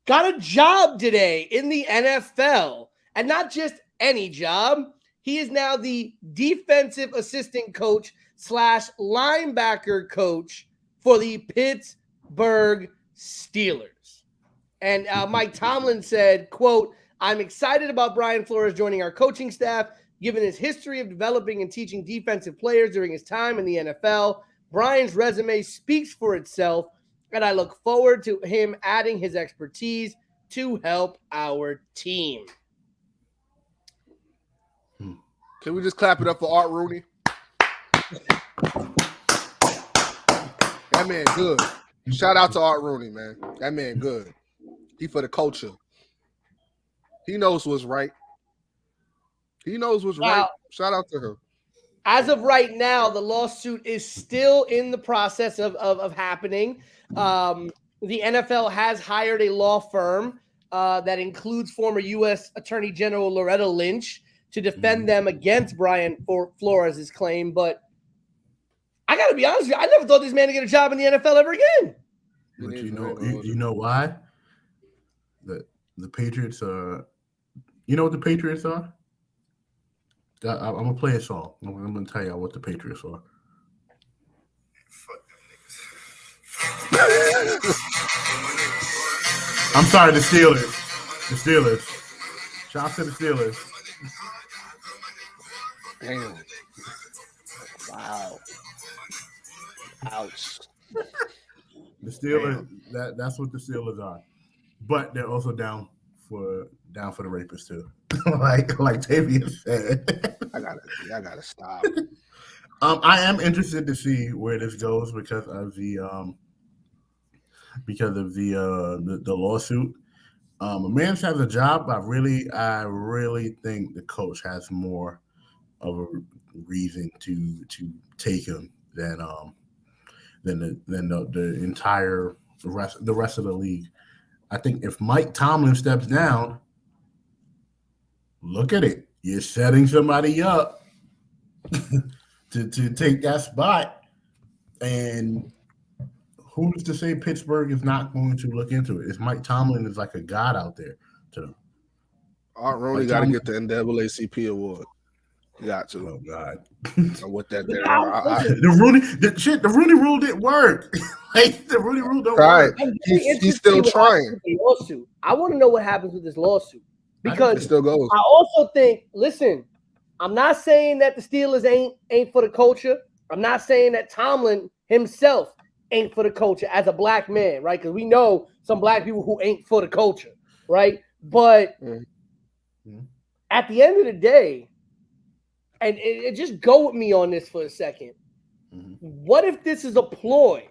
got a job today in the NFL. And not just any job. He is now the defensive assistant coach / linebacker coach for the Pittsburgh Steelers. And Mike Tomlin said, quote, "I'm excited about Brian Flores joining our coaching staff, given his history of developing and teaching defensive players during his time in the NFL. Brian's resume speaks for itself, and I look forward to him adding his expertise to help our team." Can we just clap it up for Art Rooney? That man good. Shout out to Art Rooney, man. That man good. He for the culture. He knows what's right. Right. Shout out to him. As of right now, the lawsuit is still in the process of happening. The NFL has hired a law firm that includes former U.S. Attorney General Loretta Lynch to defend them against Brian Flores' claim. But I got to be honest with you, I never thought this man would get a job in the NFL ever again. But you know why? The Patriots are. You know what the Patriots are? I'm gonna play a song. I'm gonna tell you what the Patriots are. I'm sorry, the Steelers. The Steelers. Shout out to the Steelers. Damn. Wow. Ouch. The Steelers. That's what the Steelers are, but they're also down for the rapists too. like Tavian said. I gotta stop. I am interested to see where this goes because of the lawsuit. A man has a job. I really think the coach has more of a reason to take him than the entire the rest of the league. I think if Mike Tomlin steps down, look at it. You're setting somebody up to take that spot. And who's to say Pittsburgh is not going to look into it? It's Mike Tomlin is like a god out there to them. Art Rooney got to get the NAACP award. You got to. Oh God. With that, the Rooney Rule didn't work. Like the Rooney Rule don't work. He's still trying. Lawsuit. I want to know what happens with this lawsuit because it still goes. I also think. Listen, I'm not saying that the Steelers ain't for the culture. I'm not saying that Tomlin himself ain't for the culture as a black man, right? Because we know some black people who ain't for the culture, right? But at the end of the day, and it just go with me on this for a second. What if this is a ploy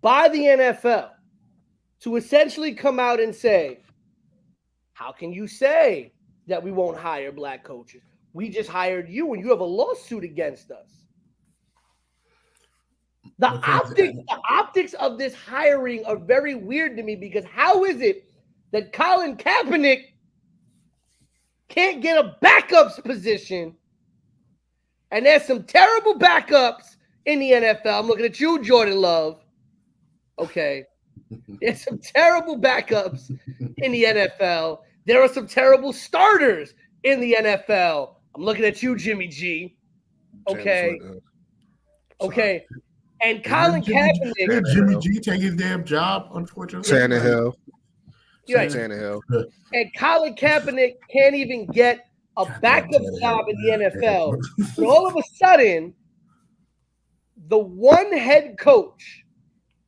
by the NFL to essentially come out and say, how can you say that we won't hire black coaches? We just hired you and you have a lawsuit against us. The optics of this hiring are very weird to me because how is it that Colin Kaepernick can't get a backups position and there's some terrible backups in the NFL? I'm looking at you, Jordan Love. Okay. There's some terrible backups in the NFL. There are some terrible starters in the NFL. I'm looking at you, Jimmy G. Okay. Okay. And Colin Kaepernick. Did Jimmy G take his damn job, unfortunately? Tannehill. Right. Tannehill. And Colin Kaepernick can't even get a backup job in the NFL. And all of a sudden, the one head coach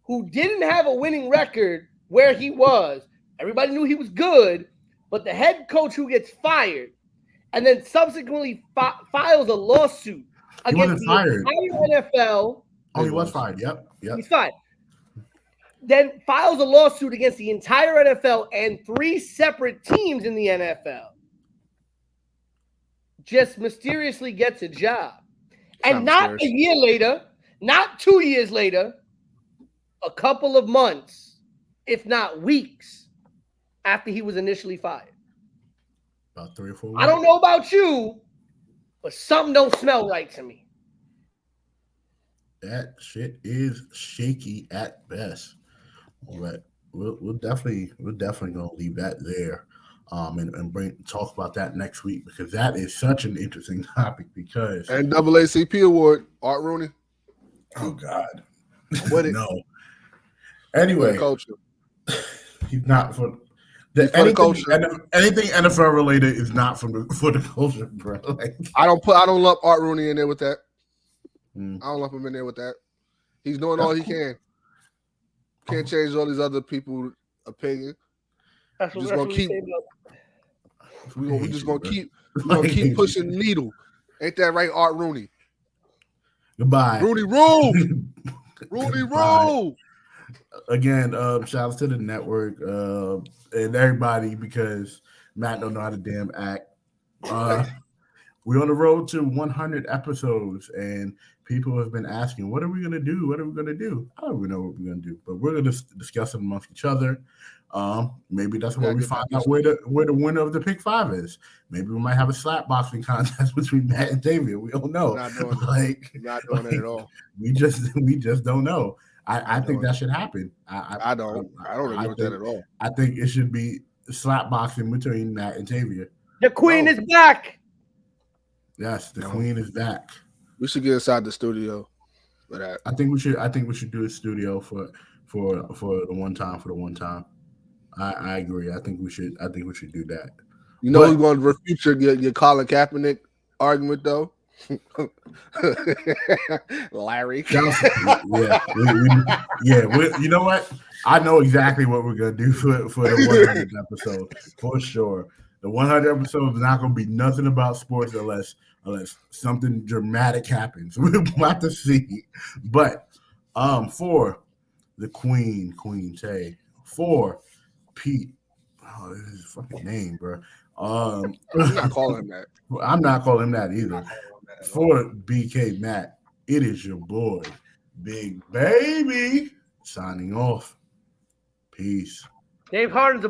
who didn't have a winning record where he was, everybody knew he was good, but the head coach who gets fired and then subsequently files a lawsuit against the entire NFL. Oh, he was fired. Yep. He's fired. Then files a lawsuit against the entire NFL and 3 separate teams in the NFL. Just mysteriously gets a job. And not a year later, not 2 years later, a couple of months, if not weeks, after he was initially fired. About 3 or 4 weeks. I don't know about you, but something don't smell right to me. That shit is shaky at best. But we're definitely gonna leave that there, and talk about that next week because that is such an interesting topic. Because NAACP award, Art Rooney. Oh God, what it? No. Anyway, culture. He's not for the culture. Anything NFL related is not for the culture, bro. Like, I don't lump Art Rooney in there with that. I don't lump him in there with that. He's doing all he can. Can't change all these other people's opinion. We're just gonna keep pushing the needle. Ain't that right, Art Rooney? Goodbye. Rooney rule. Rooney rule. Again, shout out to the network and everybody because Matt don't know how to damn act. We're on the road to 100 episodes, and people have been asking, what are we going to do? What are we going to do? I don't even know what we're going to do, but we're going to discuss it amongst each other. Maybe that's where we find out where the winner of the Pick 5 is. Maybe we might have a slap boxing contest between Matt and David. We don't know. Not doing it at all. We just don't know. I think that should happen. I don't agree with that at all. I think it should be slap boxing between Matt and Tavia. The queen is back. Yes, the queen is back. We should get inside the studio for that. I think we should do a studio for the one time. I agree. I think we should do that. You know who's going to refute your Colin Kaepernick argument though? Larry. You know what? I know exactly what we're gonna do for the 100th episode for sure. The 100th episode is not gonna be nothing about sports unless something dramatic happens. We're about to see. But for the Queen Tay, for Pete, this is his fucking name, bro. I'm not calling him that. I'm not calling him that either. For BK Matt, it is your boy, Big Baby, signing off. Peace. Dave Harden's a